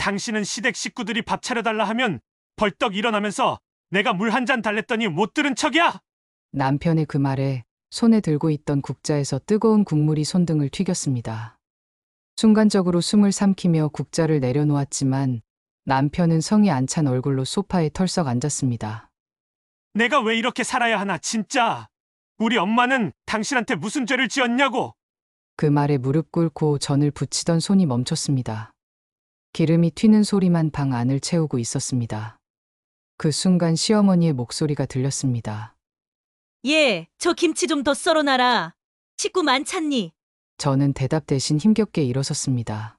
당신은 시댁 식구들이 밥 차려달라 하면 벌떡 일어나면서 내가 물 한 잔 달랬더니 못 들은 척이야? 남편의 그 말에 손에 들고 있던 국자에서 뜨거운 국물이 손등을 튀겼습니다. 순간적으로 숨을 삼키며 국자를 내려놓았지만 남편은 성이 안 찬 얼굴로 소파에 털썩 앉았습니다. 내가 왜 이렇게 살아야 하나 진짜. 우리 엄마는 당신한테 무슨 죄를 지었냐고. 그 말에 무릎 꿇고 전을 붙이던 손이 멈췄습니다. 기름이 튀는 소리만 방 안을 채우고 있었습니다. 그 순간 시어머니의 목소리가 들렸습니다. 예, 저 김치 좀 더 썰어놔라. 식구 많잖니? 저는 대답 대신 힘겹게 일어섰습니다.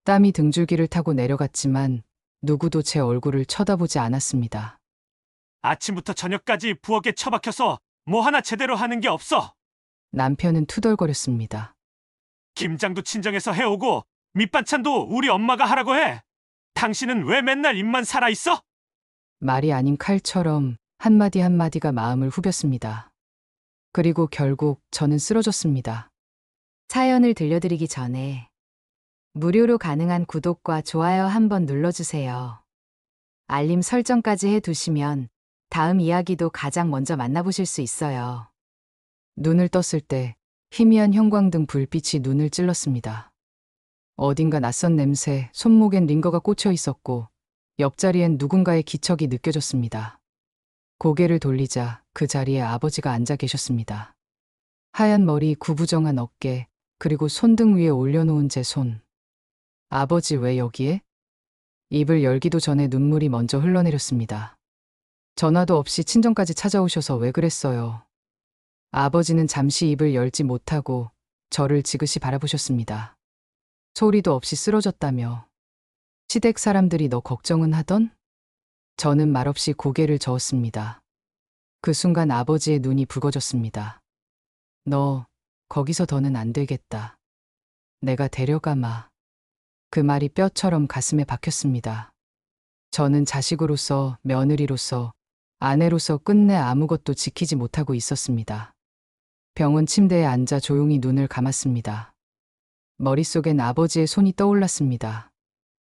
땀이 등줄기를 타고 내려갔지만 누구도 제 얼굴을 쳐다보지 않았습니다. 아침부터 저녁까지 부엌에 처박혀서 뭐 하나 제대로 하는 게 없어. 남편은 투덜거렸습니다. 김장도 친정에서 해오고 밑반찬도 우리 엄마가 하라고 해. 당신은 왜 맨날 입만 살아있어? 말이 아닌 칼처럼 한마디 한마디가 마음을 후볐습니다. 그리고 결국 저는 쓰러졌습니다. 사연을 들려드리기 전에 무료로 가능한 구독과 좋아요 한번 눌러주세요. 알림 설정까지 해두시면 다음 이야기도 가장 먼저 만나보실 수 있어요. 눈을 떴을 때 희미한 형광등 불빛이 눈을 찔렀습니다. 어딘가 낯선 냄새, 손목엔 링거가 꽂혀 있었고 옆자리엔 누군가의 기척이 느껴졌습니다. 고개를 돌리자 그 자리에 아버지가 앉아 계셨습니다. 하얀 머리, 구부정한 어깨, 그리고 손등 위에 올려놓은 제 손. 아버지 왜 여기에? 입을 열기도 전에 눈물이 먼저 흘러내렸습니다. 전화도 없이 친정까지 찾아오셔서 왜 그랬어요? 아버지는 잠시 입을 열지 못하고 저를 지그시 바라보셨습니다. 소리도 없이 쓰러졌다며. 시댁 사람들이 너 걱정은 하던? 저는 말없이 고개를 저었습니다. 그 순간 아버지의 눈이 붉어졌습니다. 너 거기서 더는 안 되겠다. 내가 데려가마. 그 말이 뼈처럼 가슴에 박혔습니다. 저는 자식으로서, 며느리로서, 아내로서 끝내 아무것도 지키지 못하고 있었습니다. 병원 침대에 앉아 조용히 눈을 감았습니다. 머릿속엔 아버지의 손이 떠올랐습니다.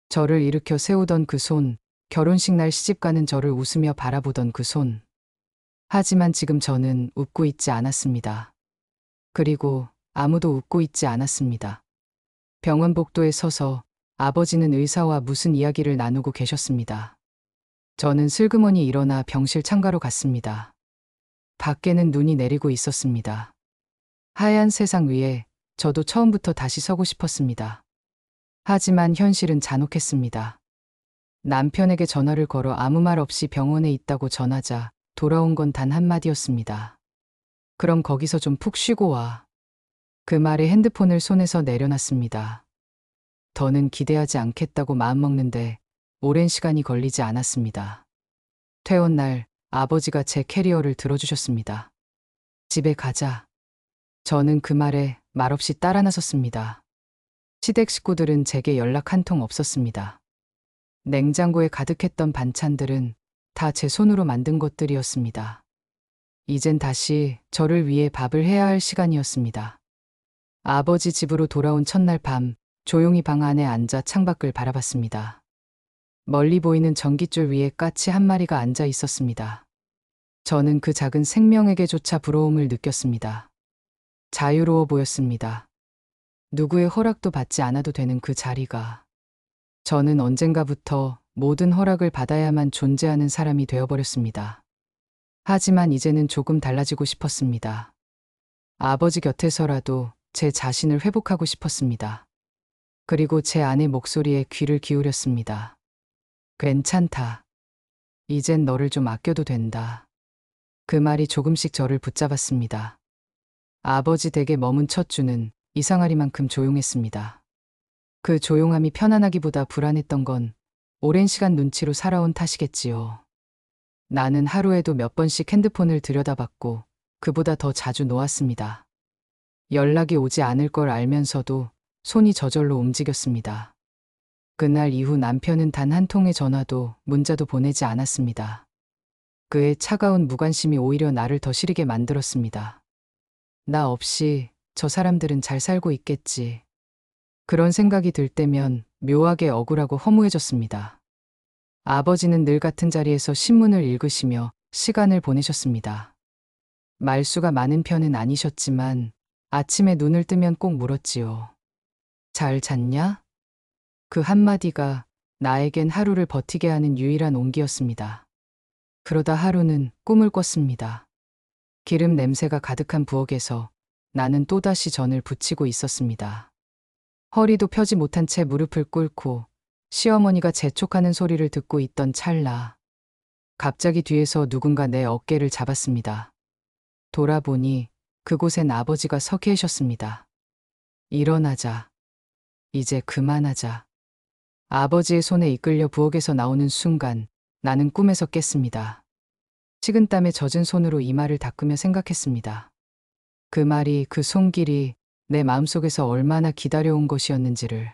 저를 일으켜 세우던 그 손, 결혼식 날 시집가는 저를 웃으며 바라보던 그 손. 하지만 지금 저는 웃고 있지 않았습니다. 그리고 아무도 웃고 있지 않았습니다. 병원 복도에 서서 아버지는 의사와 무슨 이야기를 나누고 계셨습니다. 저는 슬그머니 일어나 병실 창가로 갔습니다. 밖에는 눈이 내리고 있었습니다. 하얀 세상 위에 저도 처음부터 다시 서고 싶었습니다. 하지만 현실은 잔혹했습니다. 남편에게 전화를 걸어 아무 말 없이 병원에 있다고 전하자 돌아온 건 단 한마디였습니다. 그럼 거기서 좀 푹 쉬고 와. 그 말에 핸드폰을 손에서 내려놨습니다. 더는 기대하지 않겠다고 마음먹는데 오랜 시간이 걸리지 않았습니다. 퇴원 날 아버지가 제 캐리어를 들어주셨습니다. 집에 가자. 저는 그 말에 말없이 따라 나섰습니다. 시댁 식구들은 제게 연락 한 통 없었습니다. 냉장고에 가득했던 반찬들은 다 제 손으로 만든 것들이었습니다. 이젠 다시 저를 위해 밥을 해야 할 시간이었습니다. 아버지 집으로 돌아온 첫날 밤, 조용히 방 안에 앉아 창밖을 바라봤습니다. 멀리 보이는 전깃줄 위에 까치 한 마리가 앉아 있었습니다. 저는 그 작은 생명에게조차 부러움을 느꼈습니다. 자유로워 보였습니다. 누구의 허락도 받지 않아도 되는 그 자리가. 저는 언젠가부터 모든 허락을 받아야만 존재하는 사람이 되어버렸습니다. 하지만 이제는 조금 달라지고 싶었습니다. 아버지 곁에서라도 제 자신을 회복하고 싶었습니다. 그리고 제 아내 목소리에 귀를 기울였습니다. 괜찮다. 이젠 너를 좀 아껴도 된다. 그 말이 조금씩 저를 붙잡았습니다. 아버지 댁에 머문 첫 주는 이상하리만큼 조용했습니다. 그 조용함이 편안하기보다 불안했던 건 오랜 시간 눈치로 살아온 탓이겠지요. 나는 하루에도 몇 번씩 핸드폰을 들여다봤고 그보다 더 자주 놓았습니다. 연락이 오지 않을 걸 알면서도 손이 저절로 움직였습니다. 그날 이후 남편은 단 한 통의 전화도 문자도 보내지 않았습니다. 그의 차가운 무관심이 오히려 나를 더 시리게 만들었습니다. 나 없이 저 사람들은 잘 살고 있겠지. 그런 생각이 들 때면 묘하게 억울하고 허무해졌습니다. 아버지는 늘 같은 자리에서 신문을 읽으시며 시간을 보내셨습니다. 말수가 많은 편은 아니셨지만 아침에 눈을 뜨면 꼭 물었지요. 잘 잤냐? 그 한마디가 나에겐 하루를 버티게 하는 유일한 온기였습니다. 그러다 하루는 꿈을 꿨습니다. 기름 냄새가 가득한 부엌에서 나는 또다시 전을 부치고 있었습니다. 허리도 펴지 못한 채 무릎을 꿇고 시어머니가 재촉하는 소리를 듣고 있던 찰나, 갑자기 뒤에서 누군가 내 어깨를 잡았습니다. 돌아보니 그곳엔 아버지가 서 계셨습니다. 일어나자. 이제 그만하자. 아버지의 손에 이끌려 부엌에서 나오는 순간 나는 꿈에서 깼습니다. 식은땀에 젖은 손으로 이마를 닦으며 생각했습니다. 그 말이, 그 손길이 내 마음속에서 얼마나 기다려온 것이었는지를.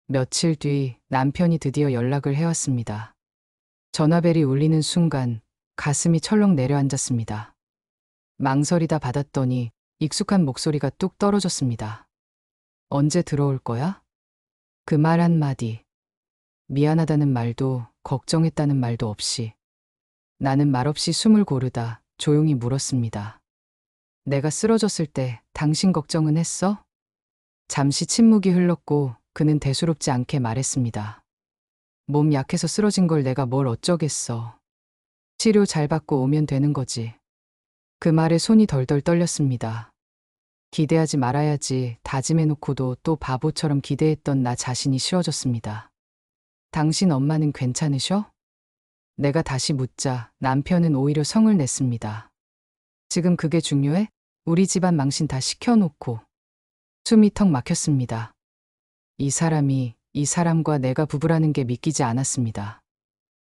며칠 뒤 남편이 드디어 연락을 해왔습니다. 전화벨이 울리는 순간 가슴이 철렁 내려앉았습니다. 망설이다 받았더니 익숙한 목소리가 뚝 떨어졌습니다. 언제 들어올 거야? 그 말 한마디, 미안하다는 말도 걱정했다는 말도 없이 나는 말없이 숨을 고르다 조용히 물었습니다. 내가 쓰러졌을 때 당신 걱정은 했어? 잠시 침묵이 흘렀고 그는 대수롭지 않게 말했습니다. 몸 약해서 쓰러진 걸 내가 뭘 어쩌겠어. 치료 잘 받고 오면 되는 거지. 그 말에 손이 덜덜 떨렸습니다. 기대하지 말아야지 다짐해놓고도 또 바보처럼 기대했던 나 자신이 싫어졌습니다. 당신 엄마는 괜찮으셔? 내가 다시 묻자 남편은 오히려 성을 냈습니다. 지금 그게 중요해? 우리 집안 망신 다 시켜놓고. 숨이 턱 막혔습니다. 이 사람과 내가 부부라는 게 믿기지 않았습니다.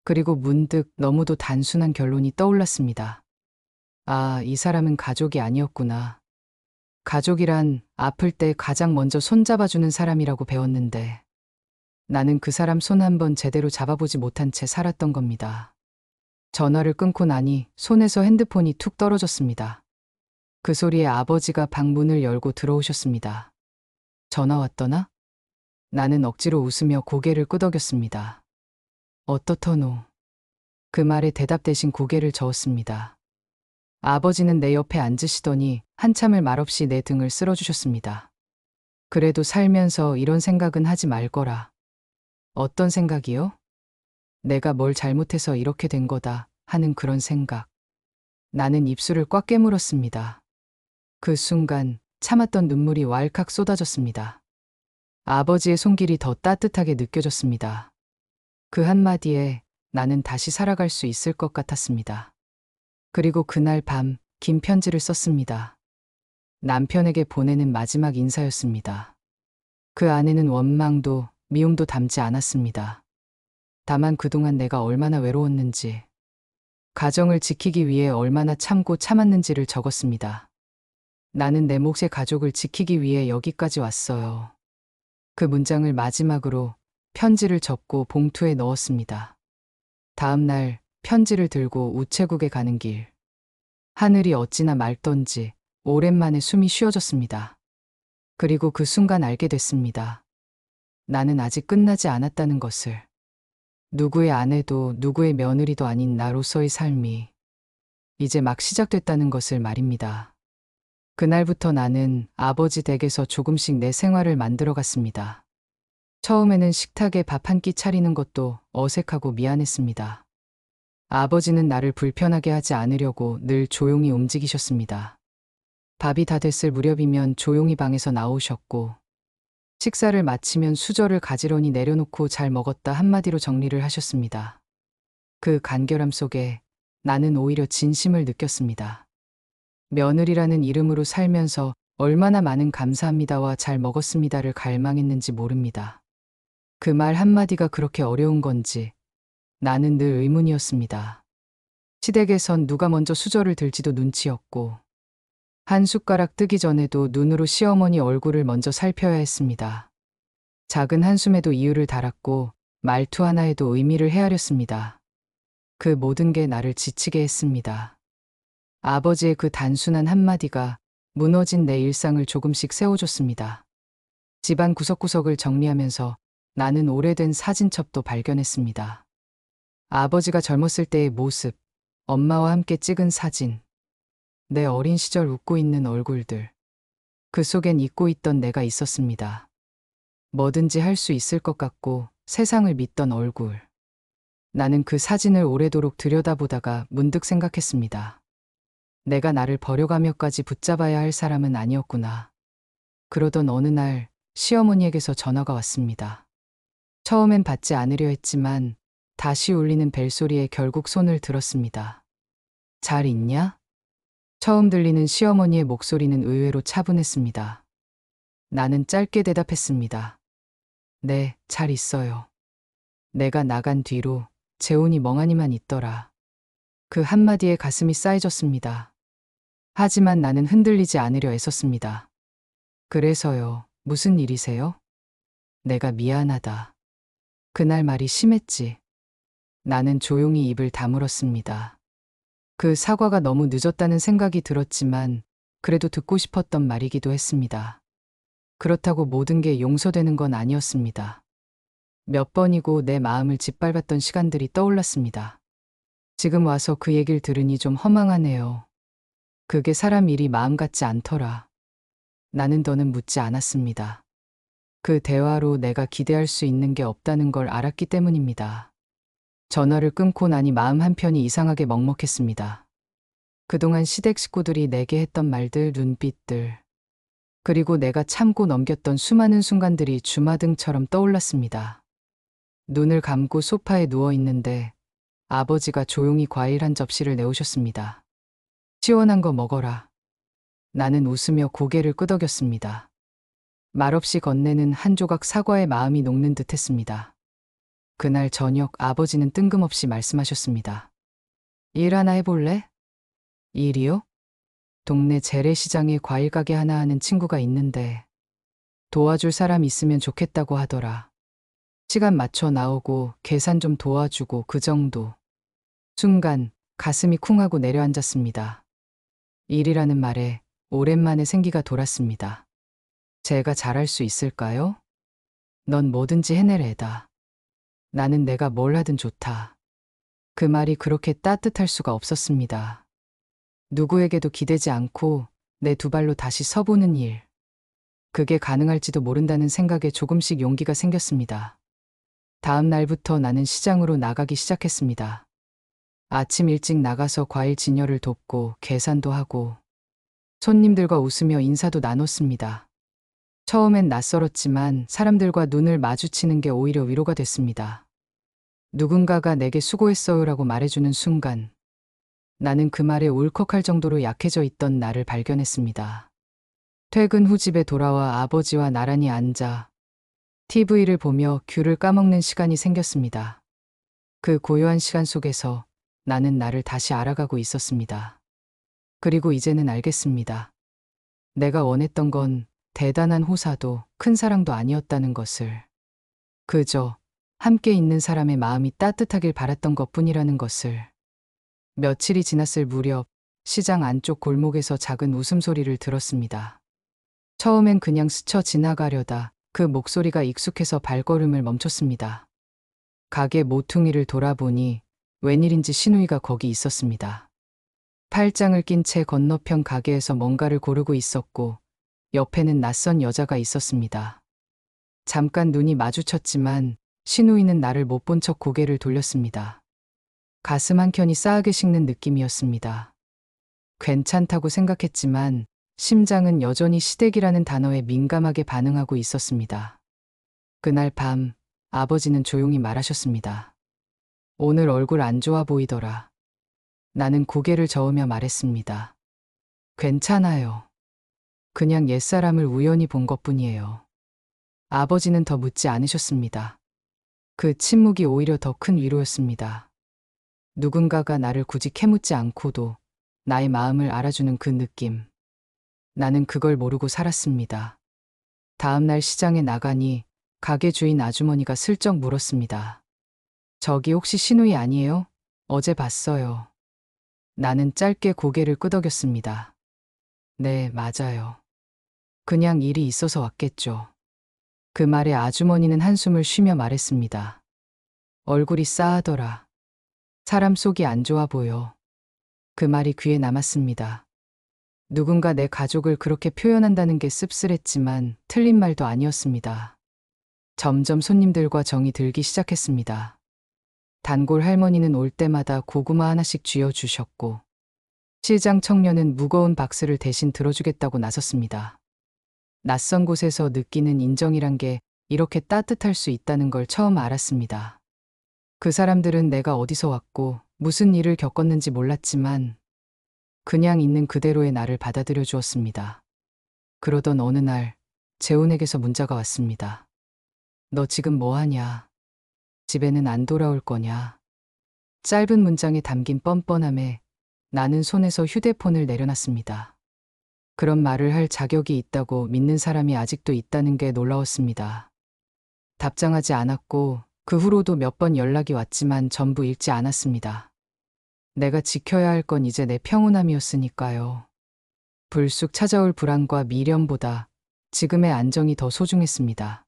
그리고 문득 너무도 단순한 결론이 떠올랐습니다. 아, 이 사람은 가족이 아니었구나. 가족이란 아플 때 가장 먼저 손잡아주는 사람이라고 배웠는데 나는 그 사람 손 한 번 제대로 잡아보지 못한 채 살았던 겁니다. 전화를 끊고 나니 손에서 핸드폰이 툭 떨어졌습니다. 그 소리에 아버지가 방 문을 열고 들어오셨습니다. 전화 왔더나? 나는 억지로 웃으며 고개를 끄덕였습니다. 어떻더노? 그 말에 대답 대신 고개를 저었습니다. 아버지는 내 옆에 앉으시더니 한참을 말없이 내 등을 쓸어주셨습니다. 그래도 살면서 이런 생각은 하지 말거라. 어떤 생각이요? 내가 뭘 잘못해서 이렇게 된 거다 하는 그런 생각. 나는 입술을 꽉 깨물었습니다. 그 순간 참았던 눈물이 왈칵 쏟아졌습니다. 아버지의 손길이 더 따뜻하게 느껴졌습니다. 그 한마디에 나는 다시 살아갈 수 있을 것 같았습니다. 그리고 그날 밤 긴 편지를 썼습니다. 남편에게 보내는 마지막 인사였습니다. 그 안에는 원망도 미움도 담지 않았습니다. 다만 그동안 내가 얼마나 외로웠는지, 가정을 지키기 위해 얼마나 참고 참았는지를 적었습니다. 나는 내 몫의 가족을 지키기 위해 여기까지 왔어요. 그 문장을 마지막으로 편지를 접고 봉투에 넣었습니다. 다음 날 편지를 들고 우체국에 가는 길. 하늘이 어찌나 맑던지 오랜만에 숨이 쉬어졌습니다. 그리고 그 순간 알게 됐습니다. 나는 아직 끝나지 않았다는 것을. 누구의 아내도 누구의 며느리도 아닌 나로서의 삶이 이제 막 시작됐다는 것을 말입니다. 그날부터 나는 아버지 댁에서 조금씩 내 생활을 만들어갔습니다. 처음에는 식탁에 밥 한 끼 차리는 것도 어색하고 미안했습니다. 아버지는 나를 불편하게 하지 않으려고 늘 조용히 움직이셨습니다. 밥이 다 됐을 무렵이면 조용히 방에서 나오셨고, 식사를 마치면 수저를 가지런히 내려놓고 잘 먹었다 한마디로 정리를 하셨습니다. 그 간결함 속에 나는 오히려 진심을 느꼈습니다. 며느리라는 이름으로 살면서 얼마나 많은 감사합니다와 잘 먹었습니다를 갈망했는지 모릅니다. 그 말 한마디가 그렇게 어려운 건지 나는 늘 의문이었습니다. 시댁에선 누가 먼저 수저를 들지도 눈치였고, 한 숟가락 뜨기 전에도 눈으로 시어머니 얼굴을 먼저 살펴야 했습니다. 작은 한숨에도 이유를 달았고 말투 하나에도 의미를 헤아렸습니다. 그 모든 게 나를 지치게 했습니다. 아버지의 그 단순한 한마디가 무너진 내 일상을 조금씩 세워줬습니다. 집안 구석구석을 정리하면서 나는 오래된 사진첩도 발견했습니다. 아버지가 젊었을 때의 모습, 엄마와 함께 찍은 사진, 내 어린 시절 웃고 있는 얼굴들. 그 속엔 잊고 있던 내가 있었습니다. 뭐든지 할 수 있을 것 같고 세상을 믿던 얼굴. 나는 그 사진을 오래도록 들여다보다가 문득 생각했습니다. 내가 나를 버려가며까지 붙잡아야 할 사람은 아니었구나. 그러던 어느 날 시어머니에게서 전화가 왔습니다. 처음엔 받지 않으려 했지만 다시 울리는 벨소리에 결국 손을 들었습니다. 잘 있냐? 처음 들리는 시어머니의 목소리는 의외로 차분했습니다. 나는 짧게 대답했습니다. 네, 잘 있어요. 내가 나간 뒤로 재혼이 멍하니만 있더라. 그 한마디에 가슴이 싸해졌습니다. 하지만 나는 흔들리지 않으려 애썼습니다. 그래서요, 무슨 일이세요? 내가 미안하다. 그날 말이 심했지. 나는 조용히 입을 다물었습니다. 그 사과가 너무 늦었다는 생각이 들었지만 그래도 듣고 싶었던 말이기도 했습니다. 그렇다고 모든 게 용서되는 건 아니었습니다. 몇 번이고 내 마음을 짓밟았던 시간들이 떠올랐습니다. 지금 와서 그 얘기를 들으니 좀 허망하네요. 그게 사람 일이 마음 같지 않더라. 나는 더는 묻지 않았습니다. 그 대화로 내가 기대할 수 있는 게 없다는 걸 알았기 때문입니다. 전화를 끊고 나니 마음 한편이 이상하게 먹먹했습니다. 그동안 시댁 식구들이 내게 했던 말들, 눈빛들, 그리고 내가 참고 넘겼던 수많은 순간들이 주마등처럼 떠올랐습니다. 눈을 감고 소파에 누워 있는데 아버지가 조용히 과일 한 접시를 내오셨습니다. 시원한 거 먹어라. 나는 웃으며 고개를 끄덕였습니다. 말없이 건네는 한 조각 사과에 마음이 녹는 듯 했습니다. 그날 저녁 아버지는 뜬금없이 말씀하셨습니다. 일 하나 해볼래? 일이요? 동네 재래시장에 과일 가게 하나 하는 친구가 있는데 도와줄 사람 있으면 좋겠다고 하더라. 시간 맞춰 나오고 계산 좀 도와주고 그 정도. 순간 가슴이 쿵하고 내려앉았습니다. 일이라는 말에 오랜만에 생기가 돌았습니다. 제가 잘할 수 있을까요? 넌 뭐든지 해낼 애다. 나는 내가 뭘 하든 좋다. 그 말이 그렇게 따뜻할 수가 없었습니다. 누구에게도 기대지 않고 내 두 발로 다시 서보는 일. 그게 가능할지도 모른다는 생각에 조금씩 용기가 생겼습니다. 다음 날부터 나는 시장으로 나가기 시작했습니다. 아침 일찍 나가서 과일 진열을 돕고 계산도 하고 손님들과 웃으며 인사도 나눴습니다. 처음엔 낯설었지만 사람들과 눈을 마주치는 게 오히려 위로가 됐습니다. 누군가가 내게 수고했어요라고 말해주는 순간 나는 그 말에 울컥할 정도로 약해져 있던 나를 발견했습니다. 퇴근 후 집에 돌아와 아버지와 나란히 앉아 TV를 보며 귤을 까먹는 시간이 생겼습니다. 그 고요한 시간 속에서 나는 나를 다시 알아가고 있었습니다. 그리고 이제는 알겠습니다. 내가 원했던 건 대단한 호사도 큰 사랑도 아니었다는 것을. 그저 함께 있는 사람의 마음이 따뜻하길 바랐던 것뿐이라는 것을. 며칠이 지났을 무렵 시장 안쪽 골목에서 작은 웃음소리를 들었습니다. 처음엔 그냥 스쳐 지나가려다 그 목소리가 익숙해서 발걸음을 멈췄습니다. 가게 모퉁이를 돌아보니 웬일인지 신우이가 거기 있었습니다. 팔짱을 낀 채 건너편 가게에서 뭔가를 고르고 있었고 옆에는 낯선 여자가 있었습니다. 잠깐 눈이 마주쳤지만 신우이는 나를 못 본 척 고개를 돌렸습니다. 가슴 한켠이 싸하게 식는 느낌이었습니다. 괜찮다고 생각했지만 심장은 여전히 시댁이라는 단어에 민감하게 반응하고 있었습니다. 그날 밤 아버지는 조용히 말하셨습니다. 오늘 얼굴 안 좋아 보이더라. 나는 고개를 저으며 말했습니다. 괜찮아요. 그냥 옛사람을 우연히 본 것뿐이에요. 아버지는 더 묻지 않으셨습니다. 그 침묵이 오히려 더 큰 위로였습니다. 누군가가 나를 굳이 캐묻지 않고도 나의 마음을 알아주는 그 느낌. 나는 그걸 모르고 살았습니다. 다음 날 시장에 나가니 가게 주인 아주머니가 슬쩍 물었습니다. 저기 혹시 신우이 아니에요? 어제 봤어요. 나는 짧게 고개를 끄덕였습니다. 네, 맞아요. 그냥 일이 있어서 왔겠죠. 그 말에 아주머니는 한숨을 쉬며 말했습니다. 얼굴이 싸하더라. 사람 속이 안 좋아 보여. 그 말이 귀에 남았습니다. 누군가 내 가족을 그렇게 표현한다는 게 씁쓸했지만 틀린 말도 아니었습니다. 점점 손님들과 정이 들기 시작했습니다. 단골 할머니는 올 때마다 고구마 하나씩 쥐어주셨고 시장 청년은 무거운 박스를 대신 들어주겠다고 나섰습니다. 낯선 곳에서 느끼는 인정이란 게 이렇게 따뜻할 수 있다는 걸 처음 알았습니다. 그 사람들은 내가 어디서 왔고 무슨 일을 겪었는지 몰랐지만 그냥 있는 그대로의 나를 받아들여 주었습니다. 그러던 어느 날 재훈에게서 문자가 왔습니다. 너 지금 뭐 하냐? 집에는 안 돌아올 거냐? 짧은 문장에 담긴 뻔뻔함에 나는 손에서 휴대폰을 내려놨습니다. 그런 말을 할 자격이 있다고 믿는 사람이 아직도 있다는 게 놀라웠습니다. 답장하지 않았고 그 후로도 몇 번 연락이 왔지만 전부 읽지 않았습니다. 내가 지켜야 할 건 이제 내 평온함이었으니까요. 불쑥 찾아올 불안과 미련보다 지금의 안정이 더 소중했습니다.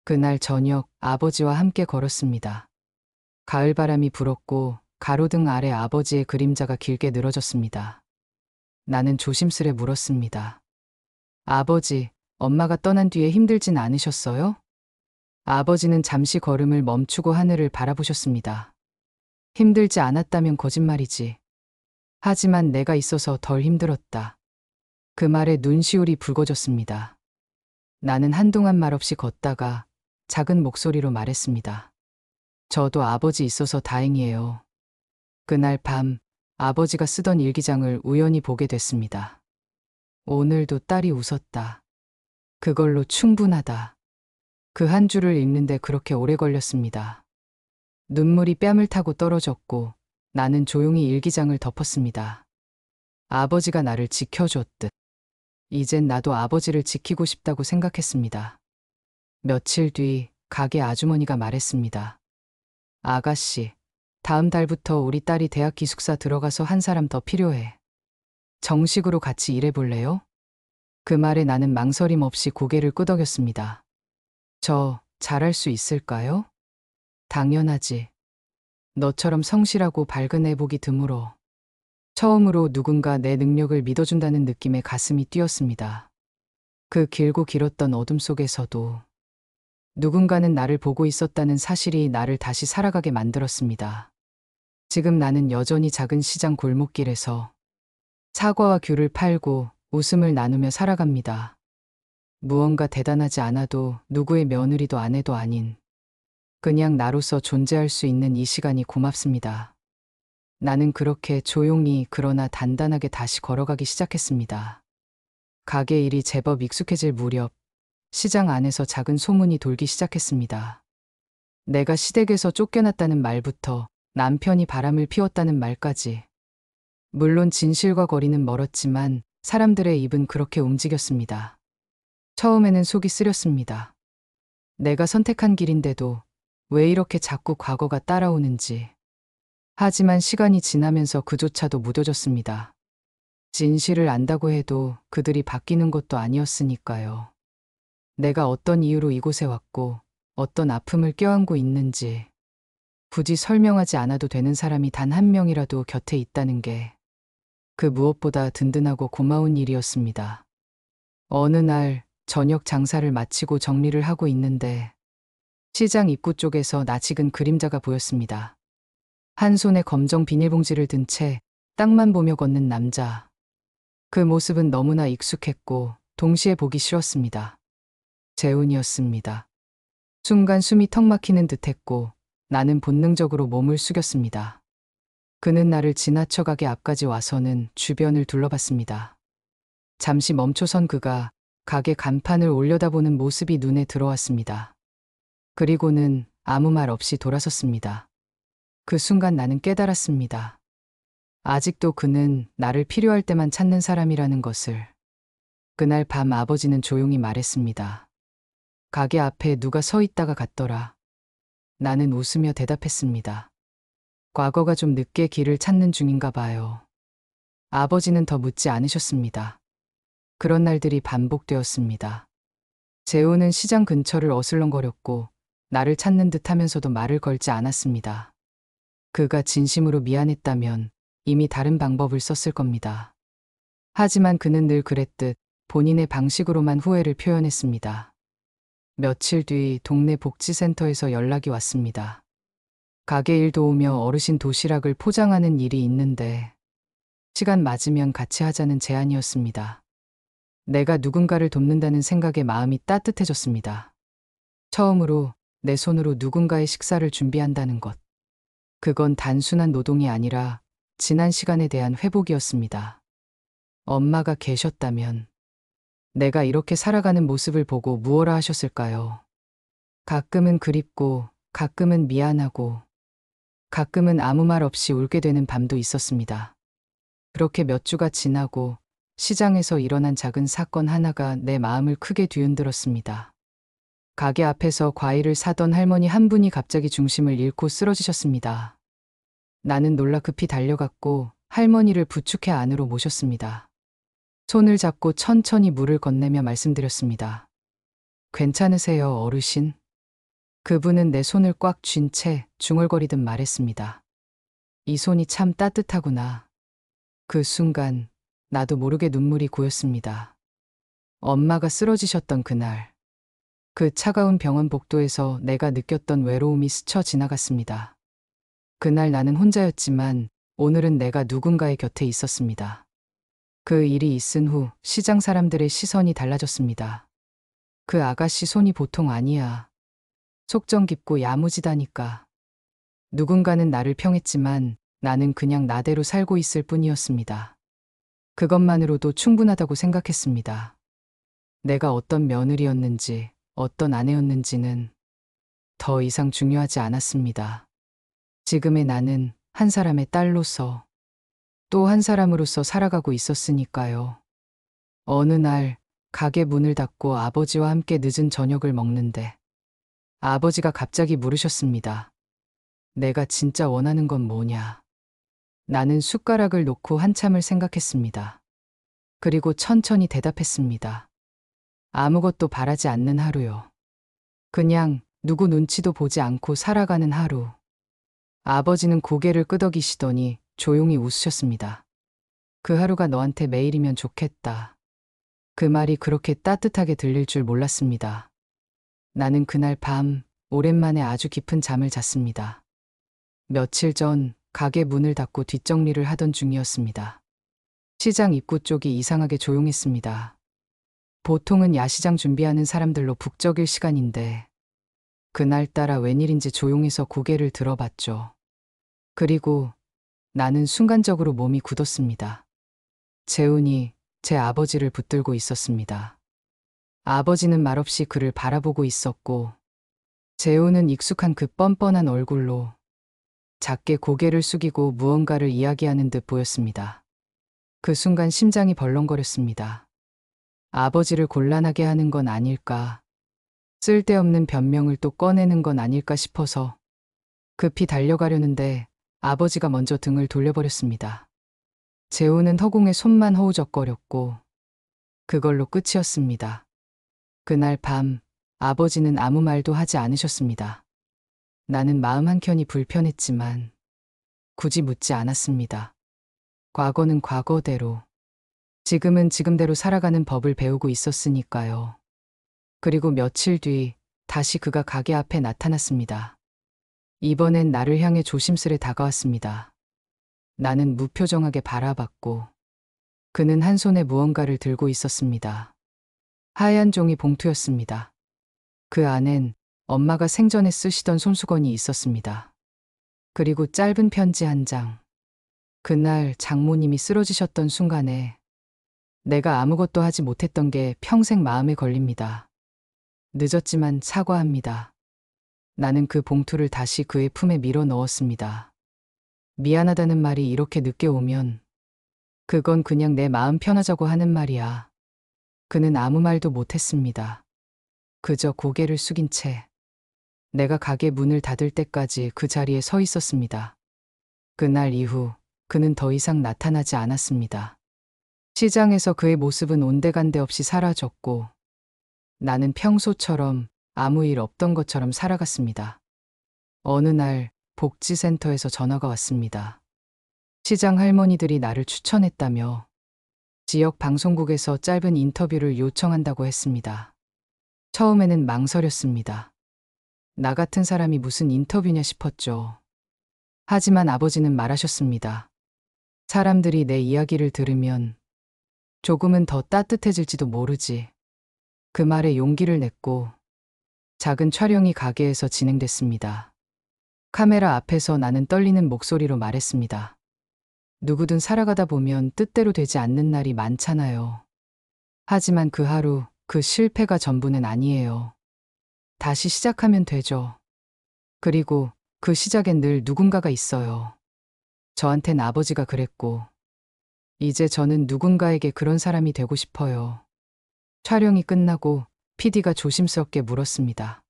그날 저녁 아버지와 함께 걸었습니다. 가을바람이 불었고 가로등 아래 아버지의 그림자가 길게 늘어졌습니다. 나는 조심스레 물었습니다. 아버지, 엄마가 떠난 뒤에 힘들진 않으셨어요? 아버지는 잠시 걸음을 멈추고 하늘을 바라보셨습니다. 힘들지 않았다면 거짓말이지. 하지만 내가 있어서 덜 힘들었다. 그 말에 눈시울이 붉어졌습니다. 나는 한동안 말없이 걷다가 작은 목소리로 말했습니다. 저도 아버지 있어서 다행이에요. 그날 밤 아버지가 쓰던 일기장을 우연히 보게 됐습니다. 오늘도 딸이 웃었다. 그걸로 충분하다. 그 한 줄을 읽는데 그렇게 오래 걸렸습니다. 눈물이 뺨을 타고 떨어졌고 나는 조용히 일기장을 덮었습니다. 아버지가 나를 지켜줬듯. 이젠 나도 아버지를 지키고 싶다고 생각했습니다. 며칠 뒤 가게 아주머니가 말했습니다. 아가씨, 다음 달부터 우리 딸이 대학 기숙사 들어가서 한 사람 더 필요해. 정식으로 같이 일해볼래요? 그 말에 나는 망설임 없이 고개를 끄덕였습니다. 저 잘할 수 있을까요? 당연하지. 너처럼 성실하고 밝은 애 보기 드물어. 처음으로 누군가 내 능력을 믿어준다는 느낌에 가슴이 뛰었습니다. 그 길고 길었던 어둠 속에서도 누군가는 나를 보고 있었다는 사실이 나를 다시 살아가게 만들었습니다. 지금 나는 여전히 작은 시장 골목길에서 사과와 귤을 팔고 웃음을 나누며 살아갑니다. 무언가 대단하지 않아도 누구의 며느리도 아내도 아닌 그냥 나로서 존재할 수 있는 이 시간이 고맙습니다. 나는 그렇게 조용히 그러나 단단하게 다시 걸어가기 시작했습니다. 가게 일이 제법 익숙해질 무렵 시장 안에서 작은 소문이 돌기 시작했습니다. 내가 시댁에서 쫓겨났다는 말부터 남편이 바람을 피웠다는 말까지. 물론 진실과 거리는 멀었지만 사람들의 입은 그렇게 움직였습니다. 처음에는 속이 쓰렸습니다. 내가 선택한 길인데도 왜 이렇게 자꾸 과거가 따라오는지. 하지만 시간이 지나면서 그조차도 무뎌졌습니다. 진실을 안다고 해도 그들이 바뀌는 것도 아니었으니까요. 내가 어떤 이유로 이곳에 왔고 어떤 아픔을 껴안고 있는지 굳이 설명하지 않아도 되는 사람이 단 한 명이라도 곁에 있다는 게 그 무엇보다 든든하고 고마운 일이었습니다. 어느 날 저녁 장사를 마치고 정리를 하고 있는데 시장 입구 쪽에서 낯익은 그림자가 보였습니다. 한 손에 검정 비닐봉지를 든 채 땅만 보며 걷는 남자. 그 모습은 너무나 익숙했고 동시에 보기 싫었습니다. 재훈이었습니다. 순간 숨이 턱 막히는 듯했고 나는 본능적으로 몸을 숙였습니다. 그는 나를 지나쳐 가게 앞까지 와서는 주변을 둘러봤습니다. 잠시 멈춰선 그가 가게 간판을 올려다보는 모습이 눈에 들어왔습니다. 그리고는 아무 말 없이 돌아섰습니다. 그 순간 나는 깨달았습니다. 아직도 그는 나를 필요할 때만 찾는 사람이라는 것을. 그날 밤 아버지는 조용히 말했습니다. 가게 앞에 누가 서 있다가 갔더라. 나는 웃으며 대답했습니다. 과거가 좀 늦게 길을 찾는 중인가 봐요. 아버지는 더 묻지 않으셨습니다. 그런 날들이 반복되었습니다. 재호는 시장 근처를 어슬렁거렸고 나를 찾는 듯 하면서도 말을 걸지 않았습니다. 그가 진심으로 미안했다면 이미 다른 방법을 썼을 겁니다. 하지만 그는 늘 그랬듯 본인의 방식으로만 후회를 표현했습니다. 며칠 뒤 동네 복지센터에서 연락이 왔습니다. 가게 일 도우며 어르신 도시락을 포장하는 일이 있는데 시간 맞으면 같이 하자는 제안이었습니다. 내가 누군가를 돕는다는 생각에 마음이 따뜻해졌습니다. 처음으로 내 손으로 누군가의 식사를 준비한다는 것. 그건 단순한 노동이 아니라 지난 시간에 대한 회복이었습니다. 엄마가 계셨다면 내가 이렇게 살아가는 모습을 보고 무엇라 하셨을까요? 가끔은 그립고, 가끔은 미안하고, 가끔은 아무 말 없이 울게 되는 밤도 있었습니다. 그렇게 몇 주가 지나고 시장에서 일어난 작은 사건 하나가 내 마음을 크게 뒤흔들었습니다. 가게 앞에서 과일을 사던 할머니 한 분이 갑자기 중심을 잃고 쓰러지셨습니다. 나는 놀라 급히 달려갔고 할머니를 부축해 안으로 모셨습니다. 손을 잡고 천천히 물을 건네며 말씀드렸습니다. 괜찮으세요, 어르신? 그분은 내 손을 꽉 쥔 채 중얼거리듯 말했습니다. 이 손이 참 따뜻하구나. 그 순간 나도 모르게 눈물이 고였습니다. 엄마가 쓰러지셨던 그날, 그 차가운 병원 복도에서 내가 느꼈던 외로움이 스쳐 지나갔습니다. 그날 나는 혼자였지만 오늘은 내가 누군가의 곁에 있었습니다. 그 일이 있은 후 시장 사람들의 시선이 달라졌습니다. 그 아가씨 손이 보통 아니야. 속정 깊고 야무지다니까. 누군가는 나를 평했지만 나는 그냥 나대로 살고 있을 뿐이었습니다. 그것만으로도 충분하다고 생각했습니다. 내가 어떤 며느리였는지, 어떤 아내였는지는 더 이상 중요하지 않았습니다. 지금의 나는 한 사람의 딸로서, 또 한 사람으로서 살아가고 있었으니까요. 어느 날 가게 문을 닫고 아버지와 함께 늦은 저녁을 먹는데 아버지가 갑자기 물으셨습니다. 내가 진짜 원하는 건 뭐냐? 나는 숟가락을 놓고 한참을 생각했습니다. 그리고 천천히 대답했습니다. 아무것도 바라지 않는 하루요. 그냥 누구 눈치도 보지 않고 살아가는 하루. 아버지는 고개를 끄덕이시더니 조용히 웃으셨습니다. 그 하루가 너한테 매일이면 좋겠다. 그 말이 그렇게 따뜻하게 들릴 줄 몰랐습니다. 나는 그날 밤 오랜만에 아주 깊은 잠을 잤습니다. 며칠 전 가게 문을 닫고 뒷정리를 하던 중이었습니다. 시장 입구 쪽이 이상하게 조용했습니다. 보통은 야시장 준비하는 사람들로 북적일 시간인데 그날따라 웬일인지 조용해서 고개를 들어봤죠. 그리고 나는 순간적으로 몸이 굳었습니다. 재훈이 제 아버지를 붙들고 있었습니다. 아버지는 말없이 그를 바라보고 있었고 재훈은 익숙한 그 뻔뻔한 얼굴로 작게 고개를 숙이고 무언가를 이야기하는 듯 보였습니다. 그 순간 심장이 벌렁거렸습니다. 아버지를 곤란하게 하는 건 아닐까, 쓸데없는 변명을 또 꺼내는 건 아닐까 싶어서 급히 달려가려는데 아버지가 먼저 등을 돌려버렸습니다. 재훈은 허공에 손만 허우적거렸고 그걸로 끝이었습니다. 그날 밤 아버지는 아무 말도 하지 않으셨습니다. 나는 마음 한켠이 불편했지만 굳이 묻지 않았습니다. 과거는 과거대로, 지금은 지금대로 살아가는 법을 배우고 있었으니까요. 그리고 며칠 뒤 다시 그가 가게 앞에 나타났습니다. 이번엔 나를 향해 조심스레 다가왔습니다. 나는 무표정하게 바라봤고 그는 한 손에 무언가를 들고 있었습니다. 하얀 종이 봉투였습니다. 그 안엔 엄마가 생전에 쓰시던 손수건이 있었습니다. 그리고 짧은 편지 한 장. 그날 장모님이 쓰러지셨던 순간에 내가 아무것도 하지 못했던 게 평생 마음에 걸립니다. 늦었지만 사과합니다. 나는 그 봉투를 다시 그의 품에 밀어 넣었습니다. 미안하다는 말이 이렇게 늦게 오면 그건 그냥 내 마음 편하자고 하는 말이야. 그는 아무 말도 못했습니다. 그저 고개를 숙인 채 내가 가게 문을 닫을 때까지 그 자리에 서 있었습니다. 그날 이후 그는 더 이상 나타나지 않았습니다. 시장에서 그의 모습은 온데간데 없이 사라졌고 나는 평소처럼 아무 일 없던 것처럼 살아갔습니다. 어느 날 복지센터에서 전화가 왔습니다. 시장 할머니들이 나를 추천했다며 지역 방송국에서 짧은 인터뷰를 요청한다고 했습니다. 처음에는 망설였습니다. 나 같은 사람이 무슨 인터뷰냐 싶었죠. 하지만 아버지는 말하셨습니다. 사람들이 내 이야기를 들으면 조금은 더 따뜻해질지도 모르지. 그 말에 용기를 냈고 작은 촬영이 가게에서 진행됐습니다. 카메라 앞에서 나는 떨리는 목소리로 말했습니다. 누구든 살아가다 보면 뜻대로 되지 않는 날이 많잖아요. 하지만 그 하루, 그 실패가 전부는 아니에요. 다시 시작하면 되죠. 그리고 그 시작엔 늘 누군가가 있어요. 저한텐 아버지가 그랬고, 이제 저는 누군가에게 그런 사람이 되고 싶어요. 촬영이 끝나고 PD가 조심스럽게 물었습니다.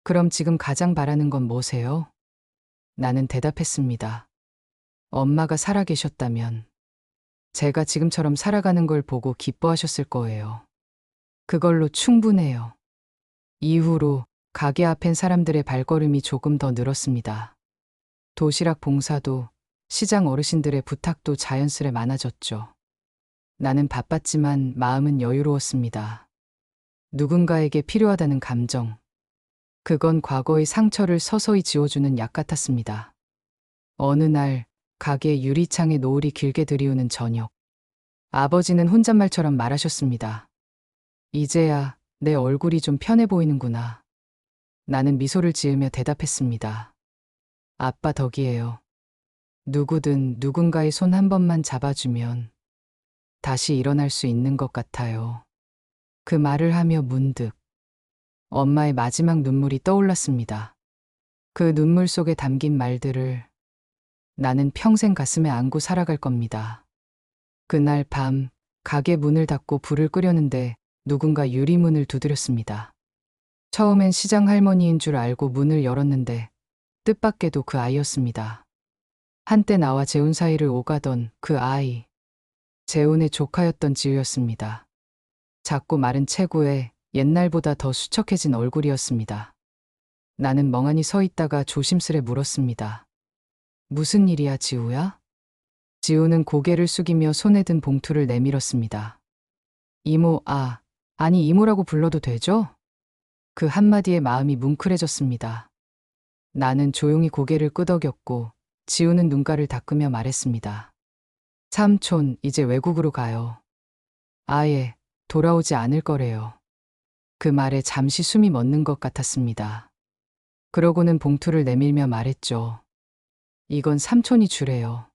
그럼 지금 가장 바라는 건 뭐세요? 나는 대답했습니다. 엄마가 살아계셨다면 제가 지금처럼 살아가는 걸 보고 기뻐하셨을 거예요. 그걸로 충분해요. 이후로 가게 앞엔 사람들의 발걸음이 조금 더 늘었습니다. 도시락 봉사도 시장 어르신들의 부탁도 자연스레 많아졌죠. 나는 바빴지만 마음은 여유로웠습니다. 누군가에게 필요하다는 감정. 그건 과거의 상처를 서서히 지워주는 약 같았습니다. 어느 날 가게 유리창에 노을이 길게 들이우는 저녁. 아버지는 혼잣말처럼 말하셨습니다. 이제야 내 얼굴이 좀 편해 보이는구나. 나는 미소를 지으며 대답했습니다. 아빠 덕이에요. 누구든 누군가의 손 한 번만 잡아주면 다시 일어날 수 있는 것 같아요. 그 말을 하며 문득 엄마의 마지막 눈물이 떠올랐습니다. 그 눈물 속에 담긴 말들을 나는 평생 가슴에 안고 살아갈 겁니다. 그날 밤 가게 문을 닫고 불을 끄려는데 누군가 유리문을 두드렸습니다. 처음엔 시장 할머니인 줄 알고 문을 열었는데 뜻밖에도 그 아이였습니다. 한때 나와 재훈 사이를 오가던 그 아이. 재훈의 조카였던 지우였습니다. 작고 마른 체구에 옛날보다 더 수척해진 얼굴이었습니다. 나는 멍하니 서 있다가 조심스레 물었습니다. 무슨 일이야, 지우야? 지우는 고개를 숙이며 손에 든 봉투를 내밀었습니다. 이모, 아니 이모라고 불러도 되죠? 그 한마디에 마음이 뭉클해졌습니다. 나는 조용히 고개를 끄덕였고 지우는 눈가를 닦으며 말했습니다. 삼촌, 이제 외국으로 가요. 아예 돌아오지 않을 거래요. 그 말에 잠시 숨이 멎는 것 같았습니다. 그러고는 봉투를 내밀며 말했죠. 이건 삼촌이 주래요.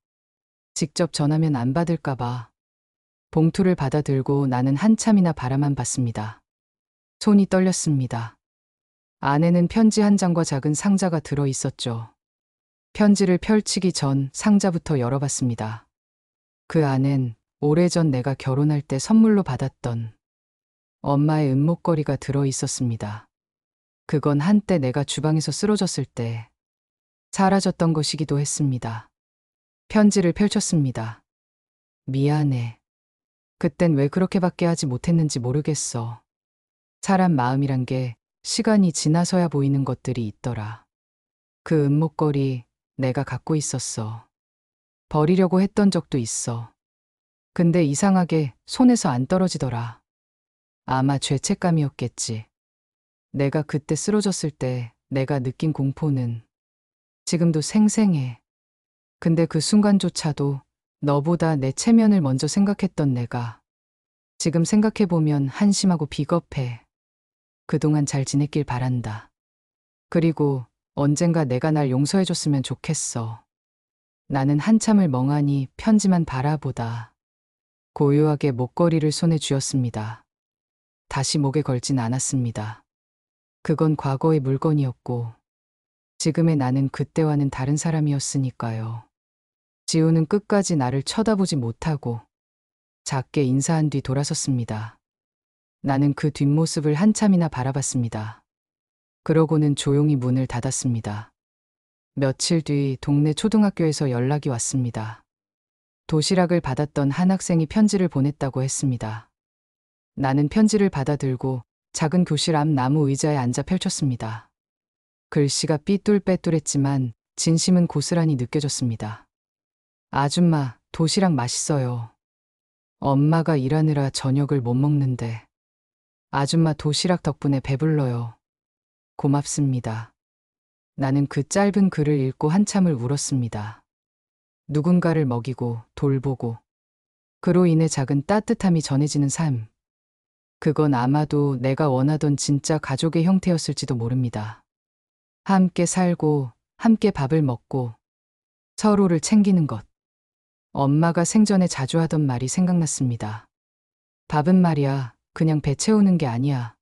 직접 전하면 안 받을까봐. 봉투를 받아들고 나는 한참이나 바라만 봤습니다. 손이 떨렸습니다. 안에는 편지 한 장과 작은 상자가 들어 있었죠. 편지를 펼치기 전 상자부터 열어봤습니다. 그 안엔 오래전 내가 결혼할 때 선물로 받았던 엄마의 은목걸이가 들어 있었습니다. 그건 한때 내가 주방에서 쓰러졌을 때 사라졌던 것이기도 했습니다. 편지를 펼쳤습니다. 미안해. 그땐 왜 그렇게밖에 하지 못했는지 모르겠어. 사람 마음이란 게 시간이 지나서야 보이는 것들이 있더라. 그 은목걸이 내가 갖고 있었어. 버리려고 했던 적도 있어. 근데 이상하게 손에서 안 떨어지더라. 아마 죄책감이었겠지. 내가 그때 쓰러졌을 때 내가 느낀 공포는 지금도 생생해. 근데 그 순간조차도 너보다 내 체면을 먼저 생각했던 내가 지금 생각해보면 한심하고 비겁해. 그동안 잘 지냈길 바란다. 그리고 언젠가 내가 날 용서해줬으면 좋겠어. 나는 한참을 멍하니 편지만 바라보다 고요하게 목걸이를 손에 쥐었습니다. 다시 목에 걸진 않았습니다. 그건 과거의 물건이었고 지금의 나는 그때와는 다른 사람이었으니까요. 지우는 끝까지 나를 쳐다보지 못하고 작게 인사한 뒤 돌아섰습니다. 나는 그 뒷모습을 한참이나 바라봤습니다. 그러고는 조용히 문을 닫았습니다. 며칠 뒤 동네 초등학교에서 연락이 왔습니다. 도시락을 받았던 한 학생이 편지를 보냈다고 했습니다. 나는 편지를 받아들고 작은 교실 앞 나무 의자에 앉아 펼쳤습니다. 글씨가 삐뚤빼뚤했지만 진심은 고스란히 느껴졌습니다. 아줌마, 도시락 맛있어요. 엄마가 일하느라 저녁을 못 먹는데. 아줌마 도시락 덕분에 배불러요. 고맙습니다. 나는 그 짧은 글을 읽고 한참을 울었습니다. 누군가를 먹이고 돌보고 그로 인해 작은 따뜻함이 전해지는 삶. 그건 아마도 내가 원하던 진짜 가족의 형태였을지도 모릅니다. 함께 살고 함께 밥을 먹고 서로를 챙기는 것. 엄마가 생전에 자주 하던 말이 생각났습니다. 밥은 말이야, 그냥 배 채우는 게 아니야.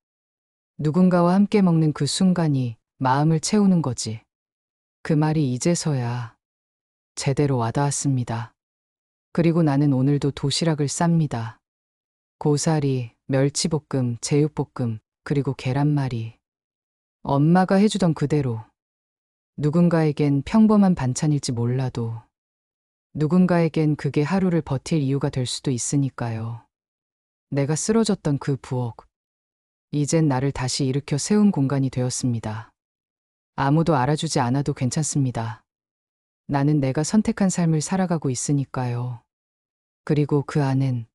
누군가와 함께 먹는 그 순간이 마음을 채우는 거지. 그 말이 이제서야 제대로 와닿았습니다. 그리고 나는 오늘도 도시락을 쌉니다. 고사리, 멸치볶음, 제육볶음, 그리고 계란말이. 엄마가 해주던 그대로. 누군가에겐 평범한 반찬일지 몰라도 누군가에겐 그게 하루를 버틸 이유가 될 수도 있으니까요. 내가 쓰러졌던 그 부엌. 이젠 나를 다시 일으켜 세운 공간이 되었습니다. 아무도 알아주지 않아도 괜찮습니다. 나는 내가 선택한 삶을 살아가고 있으니까요. 그리고 그 안엔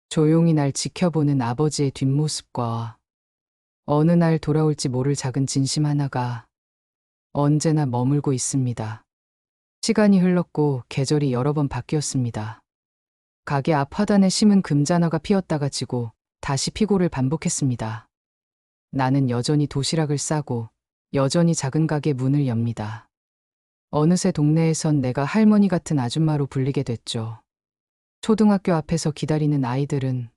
조용히 날 지켜보는 아버지의 뒷모습과 어느 날 돌아올지 모를 작은 진심 하나가 언제나 머물고 있습니다. 시간이 흘렀고 계절이 여러 번 바뀌었습니다. 가게 앞 화단에 심은 금잔화가 피었다가 지고 다시 피고를 반복했습니다. 나는 여전히 도시락을 싸고 여전히 작은 가게 문을 엽니다. 어느새 동네에선 내가 할머니 같은 아줌마로 불리게 됐죠. 초등학교 앞에서 기다리는 아이들은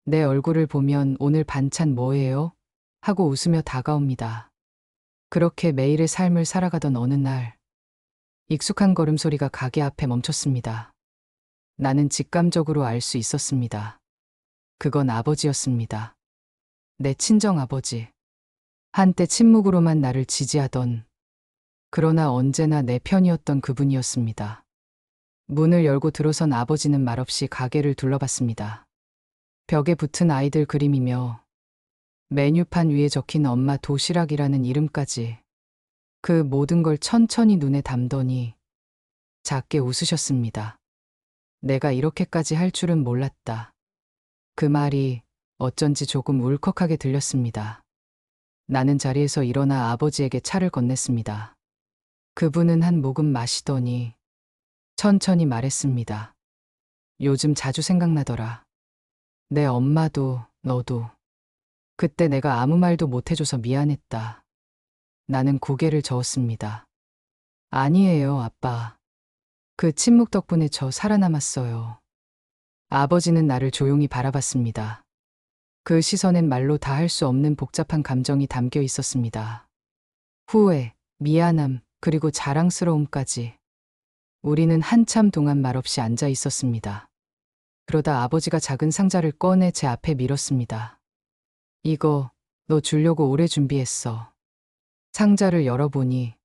내 얼굴을 보면 오늘 반찬 뭐예요? 하고 웃으며 다가옵니다. 그렇게 매일의 삶을 살아가던 어느 날 익숙한 걸음소리가 가게 앞에 멈췄습니다. 나는 직감적으로 알 수 있었습니다. 그건 아버지였습니다. 내 친정 아버지. 한때 침묵으로만 나를 지지하던, 그러나 언제나 내 편이었던 그분이었습니다. 문을 열고 들어선 아버지는 말없이 가게를 둘러봤습니다. 벽에 붙은 아이들 그림이며 메뉴판 위에 적힌 엄마 도시락이라는 이름까지 그 모든 걸 천천히 눈에 담더니 작게 웃으셨습니다. 내가 이렇게까지 할 줄은 몰랐다. 그 말이 어쩐지 조금 울컥하게 들렸습니다. 나는 자리에서 일어나 아버지에게 차를 건넸습니다. 그분은 한 모금 마시더니 천천히 말했습니다. 요즘 자주 생각나더라. 내 엄마도 너도. 그때 내가 아무 말도 못해줘서 미안했다. 나는 고개를 저었습니다. 아니에요, 아빠. 그 침묵 덕분에 저 살아남았어요. 아버지는 나를 조용히 바라봤습니다. 그 시선엔 말로 다 할 수 없는 복잡한 감정이 담겨 있었습니다. 후회, 미안함, 그리고 자랑스러움까지. 우리는 한참 동안 말없이 앉아 있었습니다. 그러다 아버지가 작은 상자를 꺼내 제 앞에 밀었습니다. 이거 너 주려고 오래 준비했어. 상자를 열어보니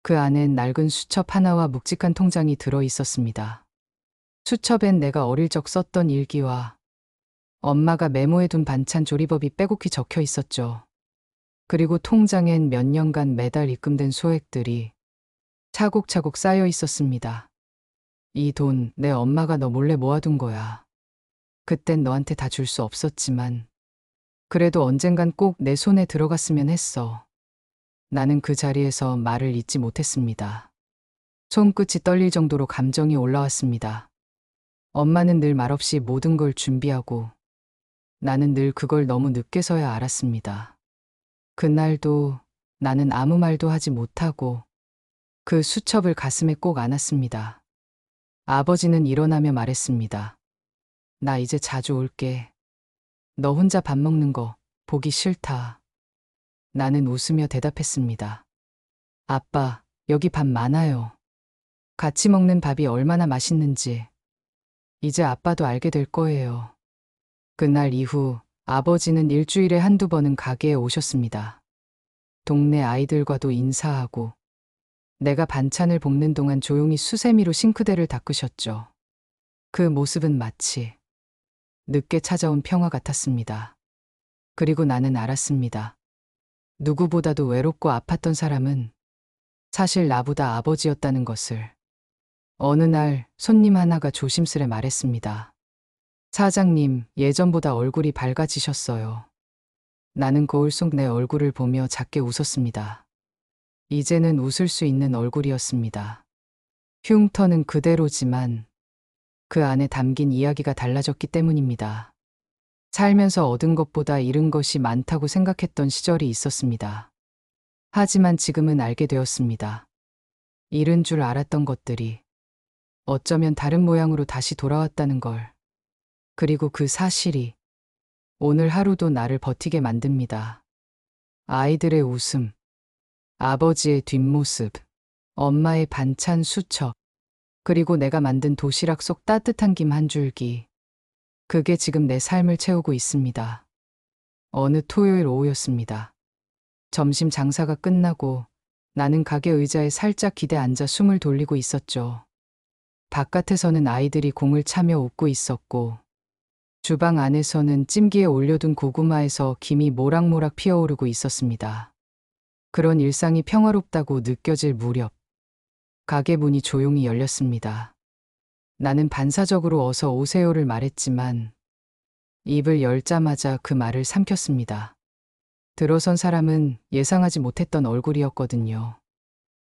그 안엔 낡은 수첩 하나와 묵직한 통장이 들어 있었습니다. 수첩엔 내가 어릴 적 썼던 일기와 엄마가 메모해둔 반찬 조리법이 빼곡히 적혀 있었죠. 그리고 통장엔 몇 년간 매달 입금된 소액들이 차곡차곡 쌓여 있었습니다. 이 돈 내 엄마가 너 몰래 모아둔 거야. 그땐 너한테 다 줄 수 없었지만 그래도 언젠간 꼭 내 손에 들어갔으면 했어. 나는 그 자리에서 말을 잇지 못했습니다. 손끝이 떨릴 정도로 감정이 올라왔습니다. 엄마는 늘 말없이 모든 걸 준비하고 나는 늘 그걸 너무 늦게서야 알았습니다. 그날도 나는 아무 말도 하지 못하고 그 수첩을 가슴에 꼭 안았습니다. 아버지는 일어나며 말했습니다. 나 이제 자주 올게. 너 혼자 밥 먹는 거 보기 싫다. 나는 웃으며 대답했습니다. 아빠, 여기 밥 많아요. 같이 먹는 밥이 얼마나 맛있는지 이제 아빠도 알게 될 거예요. 그날 이후 아버지는 일주일에 한두 번은 가게에 오셨습니다. 동네 아이들과도 인사하고 내가 반찬을 볶는 동안 조용히 수세미로 싱크대를 닦으셨죠. 그 모습은 마치 늦게 찾아온 평화 같았습니다. 그리고 나는 알았습니다. 누구보다도 외롭고 아팠던 사람은 사실 나보다 아버지였다는 것을. 어느 날 손님 하나가 조심스레 말했습니다. 사장님, 예전보다 얼굴이 밝아지셨어요. 나는 거울 속 내 얼굴을 보며 작게 웃었습니다. 이제는 웃을 수 있는 얼굴이었습니다. 흉터는 그대로지만 그 안에 담긴 이야기가 달라졌기 때문입니다. 살면서 얻은 것보다 잃은 것이 많다고 생각했던 시절이 있었습니다. 하지만 지금은 알게 되었습니다. 잃은 줄 알았던 것들이 어쩌면 다른 모양으로 다시 돌아왔다는 걸. 그리고 그 사실이 오늘 하루도 나를 버티게 만듭니다. 아이들의 웃음, 아버지의 뒷모습, 엄마의 반찬 수첩, 그리고 내가 만든 도시락 속 따뜻한 김 한 줄기. 그게 지금 내 삶을 채우고 있습니다. 어느 토요일 오후였습니다. 점심 장사가 끝나고 나는 가게 의자에 살짝 기대 앉아 숨을 돌리고 있었죠. 바깥에서는 아이들이 공을 차며 웃고 있었고 주방 안에서는 찜기에 올려둔 고구마에서 김이 모락모락 피어오르고 있었습니다. 그런 일상이 평화롭다고 느껴질 무렵 가게 문이 조용히 열렸습니다. 나는 반사적으로 어서 오세요를 말했지만 입을 열자마자 그 말을 삼켰습니다. 들어선 사람은 예상하지 못했던 얼굴이었거든요.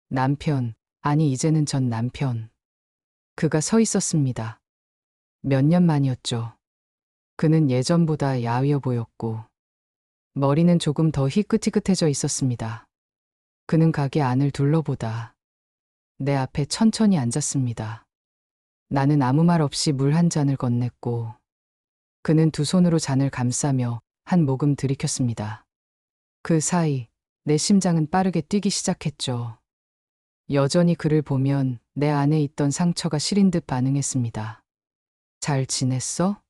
남편, 아니 이제는 전 남편. 그가 서 있었습니다. 몇 년 만이었죠. 그는 예전보다 야위어 보였고 머리는 조금 더 희끗희끗해져 있었습니다. 그는 가게 안을 둘러보다 내 앞에 천천히 앉았습니다. 나는 아무 말 없이 물 한 잔을 건넸고 그는 두 손으로 잔을 감싸며 한 모금 들이켰습니다. 그 사이 내 심장은 빠르게 뛰기 시작했죠. 여전히 그를 보면 내 안에 있던 상처가 시린 듯 반응했습니다. 잘 지냈어?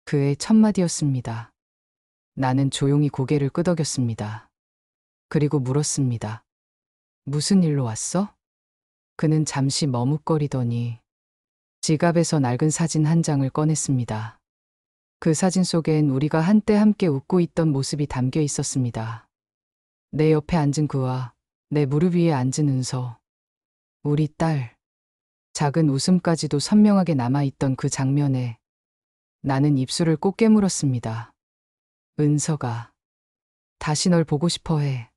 그의 첫마디였습니다. 나는 조용히 고개를 끄덕였습니다. 그리고 물었습니다. 무슨 일로 왔어? 그는 잠시 머뭇거리더니 지갑에서 낡은 사진 한 장을 꺼냈습니다. 그 사진 속엔 우리가 한때 함께 웃고 있던 모습이 담겨 있었습니다. 내 옆에 앉은 그와 내 무릎 위에 앉은 은서, 우리 딸, 작은 웃음까지도 선명하게 남아있던 그 장면에 나는 입술을 꼭 깨물었습니다. 은서가 다시 널 보고 싶어 해.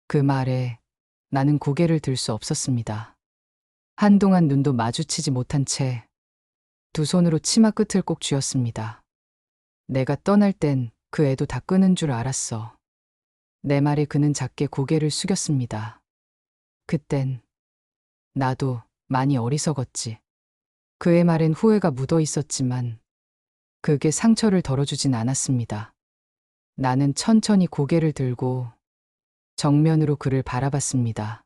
그 말에 나는 고개를 들 수 없었습니다. 한동안 눈도 마주치지 못한 채 두 손으로 치마 끝을 꼭 쥐었습니다. 내가 떠날 땐 그 애도 다 끄는 줄 알았어. 내 말에 그는 작게 고개를 숙였습니다. 그땐 나도 많이 어리석었지. 그의 말엔 후회가 묻어 있었지만 그게 상처를 덜어주진 않았습니다. 나는 천천히 고개를 들고 정면으로 그를 바라봤습니다.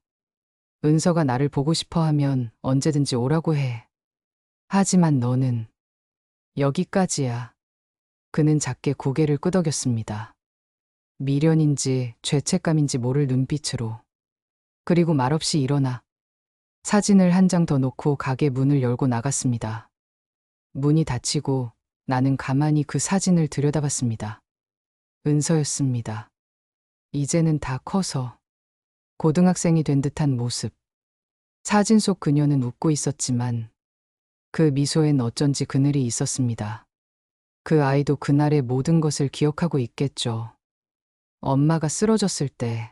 은서가 나를 보고 싶어 하면 언제든지 오라고 해. 하지만 너는 여기까지야. 그는 작게 고개를 끄덕였습니다. 미련인지 죄책감인지 모를 눈빛으로. 그리고 말없이 일어나 사진을 한 장 더 놓고 가게 문을 열고 나갔습니다. 문이 닫히고 나는 가만히 그 사진을 들여다봤습니다. 은서였습니다. 이제는 다 커서 고등학생이 된 듯한 모습. 사진 속 그녀는 웃고 있었지만 그 미소엔 어쩐지 그늘이 있었습니다. 그 아이도 그날의 모든 것을 기억하고 있겠죠. 엄마가 쓰러졌을 때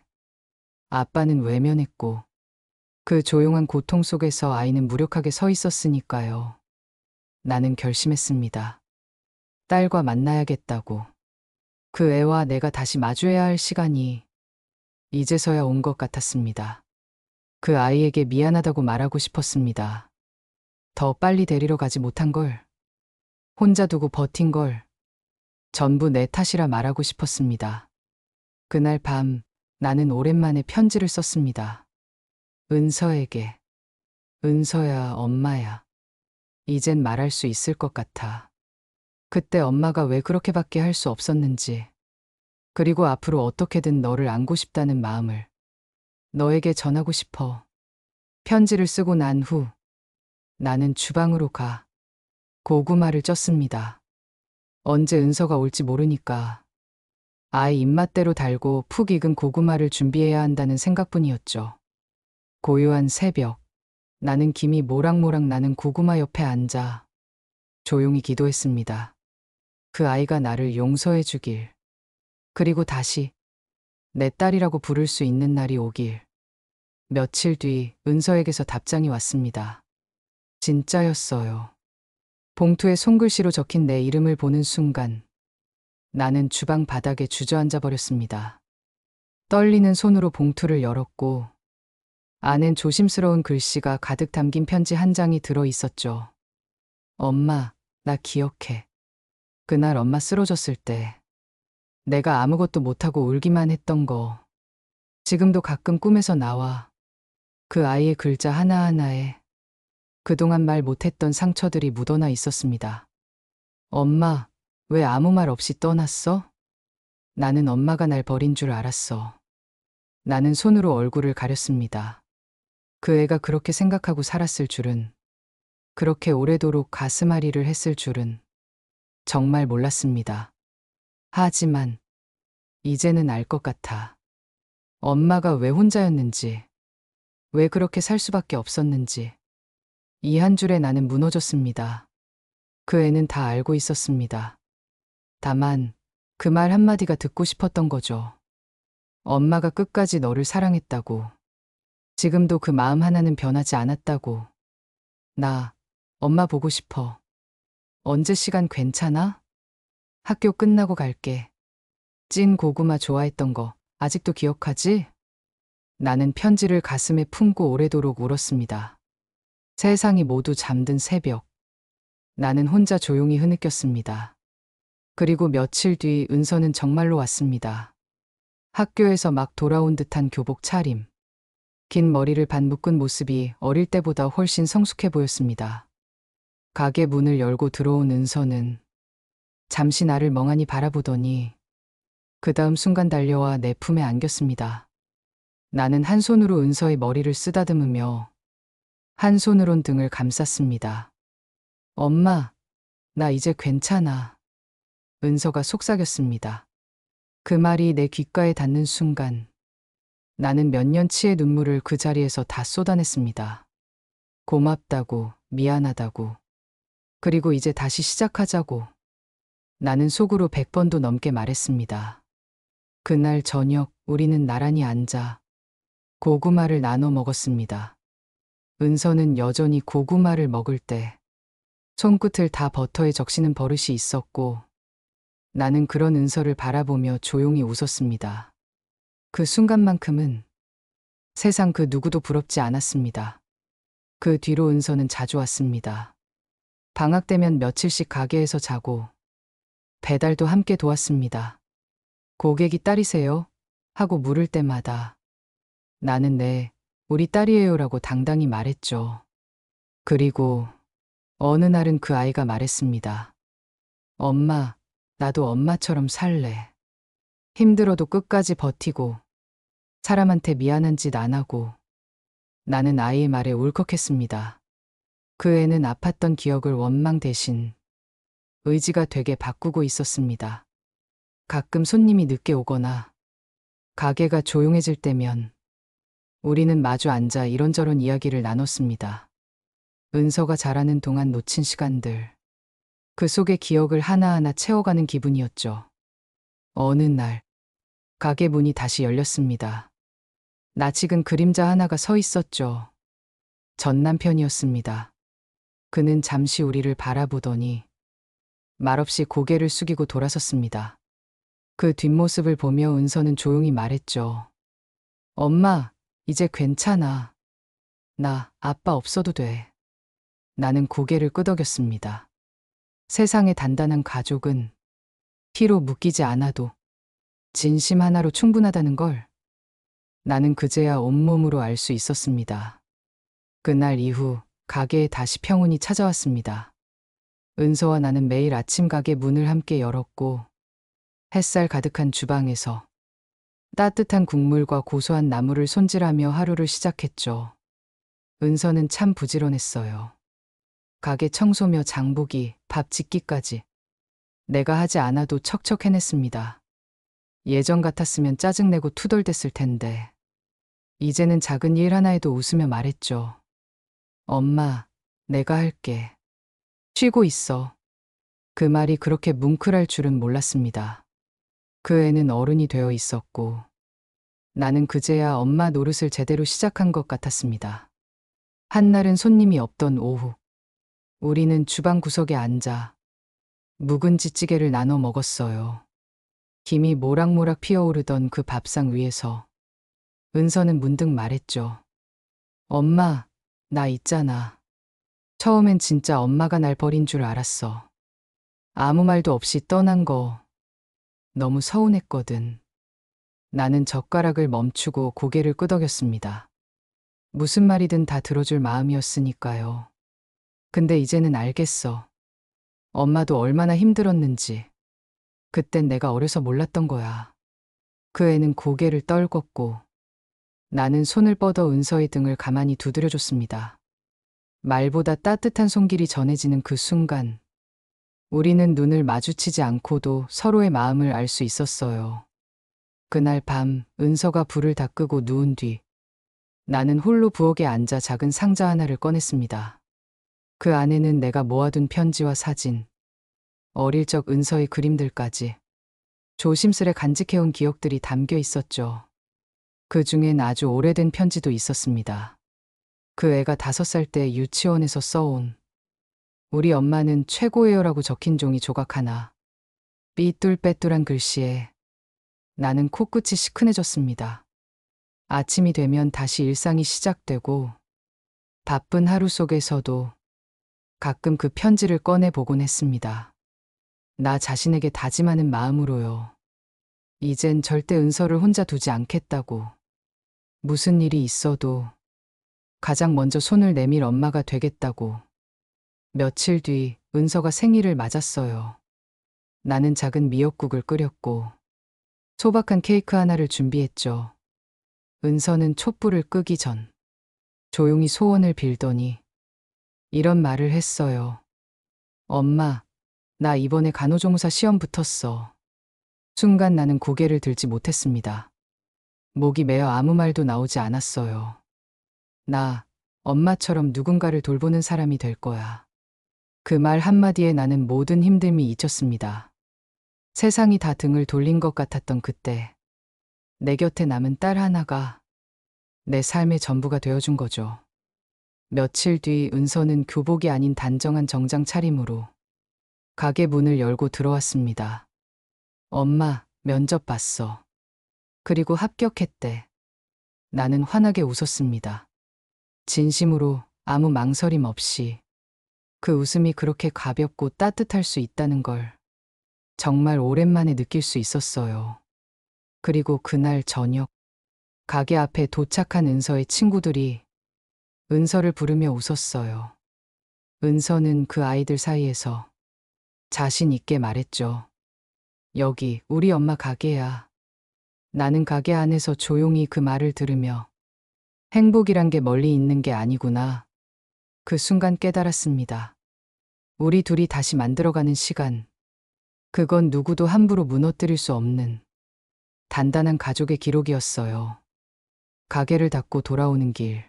아빠는 외면했고 그 조용한 고통 속에서 아이는 무력하게 서 있었으니까요. 나는 결심했습니다. 딸과 만나야겠다고. 그 애와 내가 다시 마주해야 할 시간이 이제서야 온 것 같았습니다. 그 아이에게 미안하다고 말하고 싶었습니다. 더 빨리 데리러 가지 못한 걸, 혼자 두고 버틴 걸, 전부 내 탓이라 말하고 싶었습니다. 그날 밤 나는 오랜만에 편지를 썼습니다. 은서에게. 은서야, 엄마야. 이젠 말할 수 있을 것 같아. 그때 엄마가 왜 그렇게밖에 할 수 없었는지, 그리고 앞으로 어떻게든 너를 안고 싶다는 마음을 너에게 전하고 싶어. 편지를 쓰고 난 후 나는 주방으로 가 고구마를 쪘습니다. 언제 은서가 올지 모르니까 아이 입맛대로 달고 푹 익은 고구마를 준비해야 한다는 생각뿐이었죠. 고요한 새벽, 나는 김이 모락모락 나는 고구마 옆에 앉아 조용히 기도했습니다. 그 아이가 나를 용서해 주길, 그리고 다시 내 딸이라고 부를 수 있는 날이 오길. 며칠 뒤 은서에게서 답장이 왔습니다. 진짜였어요. 봉투에 손글씨로 적힌 내 이름을 보는 순간 나는 주방 바닥에 주저앉아 버렸습니다. 떨리는 손으로 봉투를 열었고 안엔 조심스러운 글씨가 가득 담긴 편지 한 장이 들어 있었죠. 엄마, 나 기억해. 그날 엄마 쓰러졌을 때 내가 아무것도 못하고 울기만 했던 거. 지금도 가끔 꿈에서 나와. 그 아이의 글자 하나하나에 그동안 말 못했던 상처들이 묻어나 있었습니다. 엄마, 왜 아무 말 없이 떠났어? 나는 엄마가 날 버린 줄 알았어. 나는 손으로 얼굴을 가렸습니다. 그 애가 그렇게 생각하고 살았을 줄은, 그렇게 오래도록 가슴앓이를 했을 줄은 정말 몰랐습니다. 하지만 이제는 알 것 같아. 엄마가 왜 혼자였는지, 왜 그렇게 살 수밖에 없었는지. 이 한 줄에 나는 무너졌습니다. 그 애는 다 알고 있었습니다. 다만 그 말 한마디가 듣고 싶었던 거죠. 엄마가 끝까지 너를 사랑했다고. 지금도 그 마음 하나는 변하지 않았다고. 나 엄마 보고 싶어. 언제 시간 괜찮아? 학교 끝나고 갈게. 찐 고구마 좋아했던 거 아직도 기억하지? 나는 편지를 가슴에 품고 오래도록 울었습니다. 세상이 모두 잠든 새벽. 나는 혼자 조용히 흐느꼈습니다. 그리고 며칠 뒤 은서는 정말로 왔습니다. 학교에서 막 돌아온 듯한 교복 차림. 긴 머리를 반 묶은 모습이 어릴 때보다 훨씬 성숙해 보였습니다. 가게 문을 열고 들어온 은서는 잠시 나를 멍하니 바라보더니 그 다음 순간 달려와 내 품에 안겼습니다. 나는 한 손으로 은서의 머리를 쓰다듬으며 한 손으론 등을 감쌌습니다. 엄마, 나 이제 괜찮아. 은서가 속삭였습니다. 그 말이 내 귓가에 닿는 순간 나는 몇 년치의 눈물을 그 자리에서 다 쏟아냈습니다. 고맙다고, 미안하다고, 그리고 이제 다시 시작하자고. 나는 속으로 100번도 넘게 말했습니다. 그날 저녁 우리는 나란히 앉아 고구마를 나눠 먹었습니다. 은서는 여전히 고구마를 먹을 때 손끝을 다 버터에 적시는 버릇이 있었고 나는 그런 은서를 바라보며 조용히 웃었습니다. 그 순간만큼은 세상 그 누구도 부럽지 않았습니다. 그 뒤로 은서는 자주 왔습니다. 방학 되면 며칠씩 가게에서 자고 배달도 함께 도왔습니다. 고객이 딸이세요? 하고 물을 때마다 나는 네, 우리 딸이에요라고 당당히 말했죠. 그리고 어느 날은 그 아이가 말했습니다. 엄마, 나도 엄마처럼 살래. 힘들어도 끝까지 버티고 사람한테 미안한 짓 안 하고. 나는 아이의 말에 울컥했습니다. 그 애는 아팠던 기억을 원망 대신 의지가 되게 바꾸고 있었습니다. 가끔 손님이 늦게 오거나 가게가 조용해질 때면 우리는 마주 앉아 이런저런 이야기를 나눴습니다. 은서가 자라는 동안 놓친 시간들, 그 속의 기억을 하나하나 채워가는 기분이었죠. 어느 날 가게 문이 다시 열렸습니다. 낯익은 그림자 하나가 서 있었죠. 전 남편이었습니다. 그는 잠시 우리를 바라보더니 말없이 고개를 숙이고 돌아섰습니다. 그 뒷모습을 보며 은서는 조용히 말했죠. 엄마, 이제 괜찮아. 나 아빠 없어도 돼. 나는 고개를 끄덕였습니다. 세상에 단단한 가족은 피로 묶이지 않아도 진심 하나로 충분하다는 걸 나는 그제야 온몸으로 알 수 있었습니다. 그날 이후 가게에 다시 평온이 찾아왔습니다. 은서와 나는 매일 아침 가게 문을 함께 열었고 햇살 가득한 주방에서 따뜻한 국물과 고소한 나물을 손질하며 하루를 시작했죠. 은서는 참 부지런했어요. 가게 청소며 장보기, 밥 짓기까지 내가 하지 않아도 척척 해냈습니다. 예전 같았으면 짜증내고 투덜댔을 텐데 이제는 작은 일 하나에도 웃으며 말했죠. 엄마, 내가 할게. 쉬고 있어. 그 말이 그렇게 뭉클할 줄은 몰랐습니다. 그 애는 어른이 되어 있었고 나는 그제야 엄마 노릇을 제대로 시작한 것 같았습니다. 한날은 손님이 없던 오후 우리는 주방 구석에 앉아 묵은지 찌개를 나눠 먹었어요. 김이 모락모락 피어오르던 그 밥상 위에서 은서는 문득 말했죠. 엄마, 나 있잖아. 처음엔 진짜 엄마가 날 버린 줄 알았어. 아무 말도 없이 떠난 거 너무 서운했거든. 나는 젓가락을 멈추고 고개를 끄덕였습니다. 무슨 말이든 다 들어줄 마음이었으니까요. 근데 이제는 알겠어. 엄마도 얼마나 힘들었는지. 그땐 내가 어려서 몰랐던 거야. 그 애는 고개를 떨궜고 나는 손을 뻗어 은서의 등을 가만히 두드려줬습니다. 말보다 따뜻한 손길이 전해지는 그 순간 우리는 눈을 마주치지 않고도 서로의 마음을 알 수 있었어요. 그날 밤 은서가 불을 다 끄고 누운 뒤 나는 홀로 부엌에 앉아 작은 상자 하나를 꺼냈습니다. 그 안에는 내가 모아둔 편지와 사진, 어릴 적 은서의 그림들까지 조심스레 간직해온 기억들이 담겨 있었죠. 그 중엔 아주 오래된 편지도 있었습니다. 그 애가 5살 때 유치원에서 써온 우리 엄마는 최고예요라고 적힌 종이 조각 하나. 삐뚤빼뚤한 글씨에 나는 코끝이 시큰해졌습니다. 아침이 되면 다시 일상이 시작되고 바쁜 하루 속에서도 가끔 그 편지를 꺼내보곤 했습니다. 나 자신에게 다짐하는 마음으로요. 이젠 절대 은서를 혼자 두지 않겠다고. 무슨 일이 있어도 가장 먼저 손을 내밀 엄마가 되겠다고. 며칠 뒤 은서가 생일을 맞았어요. 나는 작은 미역국을 끓였고 소박한 케이크 하나를 준비했죠. 은서는 촛불을 끄기 전 조용히 소원을 빌더니 이런 말을 했어요. 엄마, 나 이번에 간호조무사 시험 붙었어. 순간 나는 고개를 들지 못했습니다. 목이 메어 아무 말도 나오지 않았어요. 나 엄마처럼 누군가를 돌보는 사람이 될 거야. 그 말 한마디에 나는 모든 힘듦이 잊혔습니다. 세상이 다 등을 돌린 것 같았던 그때 내 곁에 남은 딸 하나가 내 삶의 전부가 되어준 거죠. 며칠 뒤 은서는 교복이 아닌 단정한 정장 차림으로 가게 문을 열고 들어왔습니다. 엄마, 면접 봤어. 그리고 합격했대. 나는 환하게 웃었습니다. 진심으로 아무 망설임 없이. 그 웃음이 그렇게 가볍고 따뜻할 수 있다는 걸 정말 오랜만에 느낄 수 있었어요. 그리고 그날 저녁 가게 앞에 도착한 은서의 친구들이 은서를 부르며 웃었어요. 은서는 그 아이들 사이에서 자신 있게 말했죠. 여기 우리 엄마 가게야. 나는 가게 안에서 조용히 그 말을 들으며 행복이란 게 멀리 있는 게 아니구나. 그 순간 깨달았습니다. 우리 둘이 다시 만들어가는 시간. 그건 누구도 함부로 무너뜨릴 수 없는 단단한 가족의 기록이었어요. 가게를 닫고 돌아오는 길.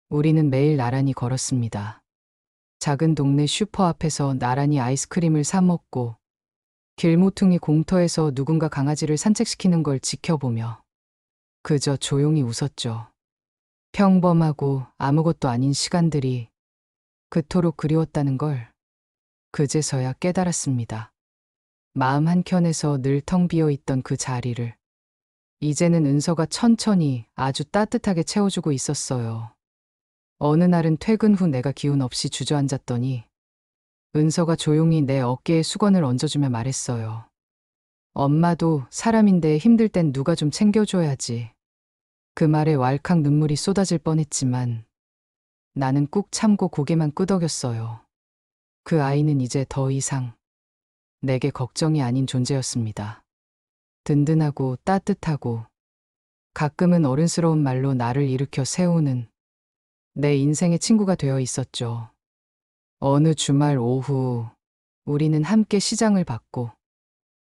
우리는 매일 나란히 걸었습니다. 작은 동네 슈퍼 앞에서 나란히 아이스크림을 사 먹고 길모퉁이 공터에서 누군가 강아지를 산책시키는 걸 지켜보며 그저 조용히 웃었죠. 평범하고 아무것도 아닌 시간들이 그토록 그리웠다는 걸 그제서야 깨달았습니다. 마음 한켠에서 늘 텅 비어있던 그 자리를 이제는 은서가 천천히 아주 따뜻하게 채워주고 있었어요. 어느 날은 퇴근 후 내가 기운 없이 주저앉았더니 은서가 조용히 내 어깨에 수건을 얹어주며 말했어요. 엄마도 사람인데 힘들 땐 누가 좀 챙겨줘야지. 그 말에 왈칵 눈물이 쏟아질 뻔했지만 나는 꾹 참고 고개만 끄덕였어요. 그 아이는 이제 더 이상 내게 걱정이 아닌 존재였습니다. 든든하고 따뜻하고 가끔은 어른스러운 말로 나를 일으켜 세우는 내 인생의 친구가 되어 있었죠. 어느 주말 오후 우리는 함께 시장을 봤고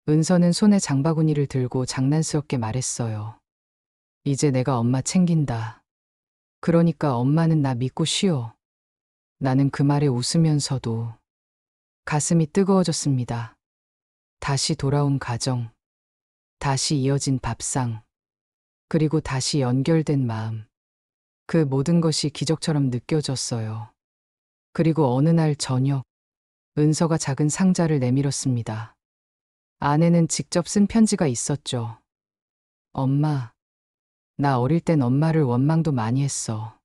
은서는 손에 장바구니를 들고 장난스럽게 말했어요. 이제 내가 엄마 챙긴다. 그러니까 엄마는 나 믿고 쉬어. 나는 그 말에 웃으면서도 가슴이 뜨거워졌습니다. 다시 돌아온 가정, 다시 이어진 밥상, 그리고 다시 연결된 마음. 그 모든 것이 기적처럼 느껴졌어요. 그리고 어느 날 저녁, 은서가 작은 상자를 내밀었습니다. 안에는 직접 쓴 편지가 있었죠. 엄마, 나 어릴 땐 엄마를 원망도 많이 했어.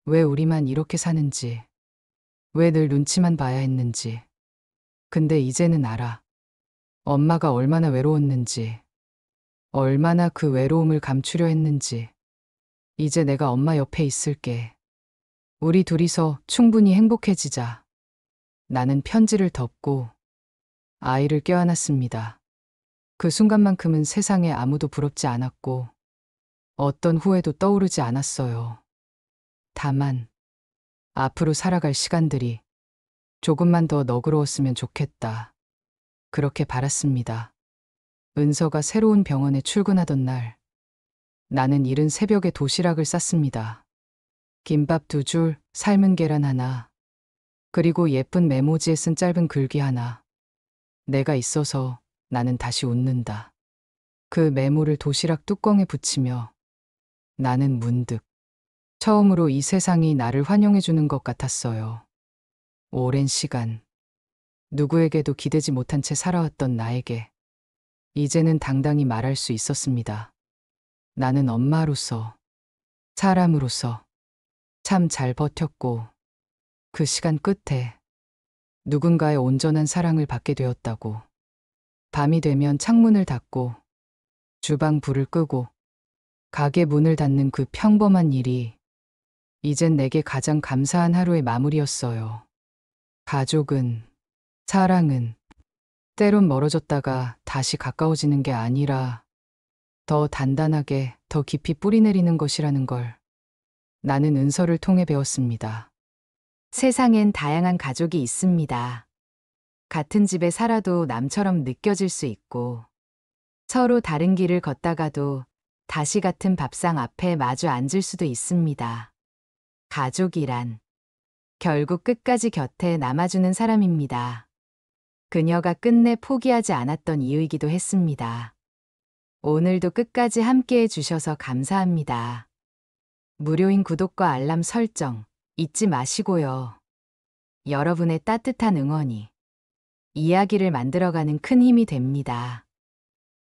왜 우리만 이렇게 사는지, 왜 늘 눈치만 봐야 했는지. 근데 이제는 알아. 엄마가 얼마나 외로웠는지, 얼마나 그 외로움을 감추려 했는지. 이제 내가 엄마 옆에 있을게. 우리 둘이서 충분히 행복해지자. 나는 편지를 덮고 아이를 껴안았습니다. 그 순간만큼은 세상에 아무도 부럽지 않았고 어떤 후회도 떠오르지 않았어요. 다만 앞으로 살아갈 시간들이 조금만 더 너그러웠으면 좋겠다. 그렇게 바랐습니다. 은서가 새로운 병원에 출근하던 날, 나는 이른 새벽에 도시락을 쌌습니다. 김밥 2줄, 삶은 계란 하나, 그리고 예쁜 메모지에 쓴 짧은 글귀 하나. 내가 있어서 나는 다시 웃는다. 그 메모를 도시락 뚜껑에 붙이며 나는 문득 처음으로 이 세상이 나를 환영해주는 것 같았어요. 오랜 시간, 누구에게도 기대지 못한 채 살아왔던 나에게 이제는 당당히 말할 수 있었습니다. 나는 엄마로서, 사람으로서 참 잘 버텼고 그 시간 끝에 누군가의 온전한 사랑을 받게 되었다고. 밤이 되면 창문을 닫고 주방 불을 끄고 가게 문을 닫는 그 평범한 일이 이젠 내게 가장 감사한 하루의 마무리였어요. 가족은, 사랑은 때론 멀어졌다가 다시 가까워지는 게 아니라 더 단단하게, 더 깊이 뿌리내리는 것이라는 걸 나는 은서를 통해 배웠습니다. 세상엔 다양한 가족이 있습니다. 같은 집에 살아도 남처럼 느껴질 수 있고, 서로 다른 길을 걷다가도 다시 같은 밥상 앞에 마주 앉을 수도 있습니다. 가족이란 결국 끝까지 곁에 남아주는 사람입니다. 그녀가 끝내 포기하지 않았던 이유이기도 했습니다. 오늘도 끝까지 함께해 주셔서 감사합니다. 무료인 구독과 알람 설정 잊지 마시고요. 여러분의 따뜻한 응원이 이야기를 만들어가는 큰 힘이 됩니다.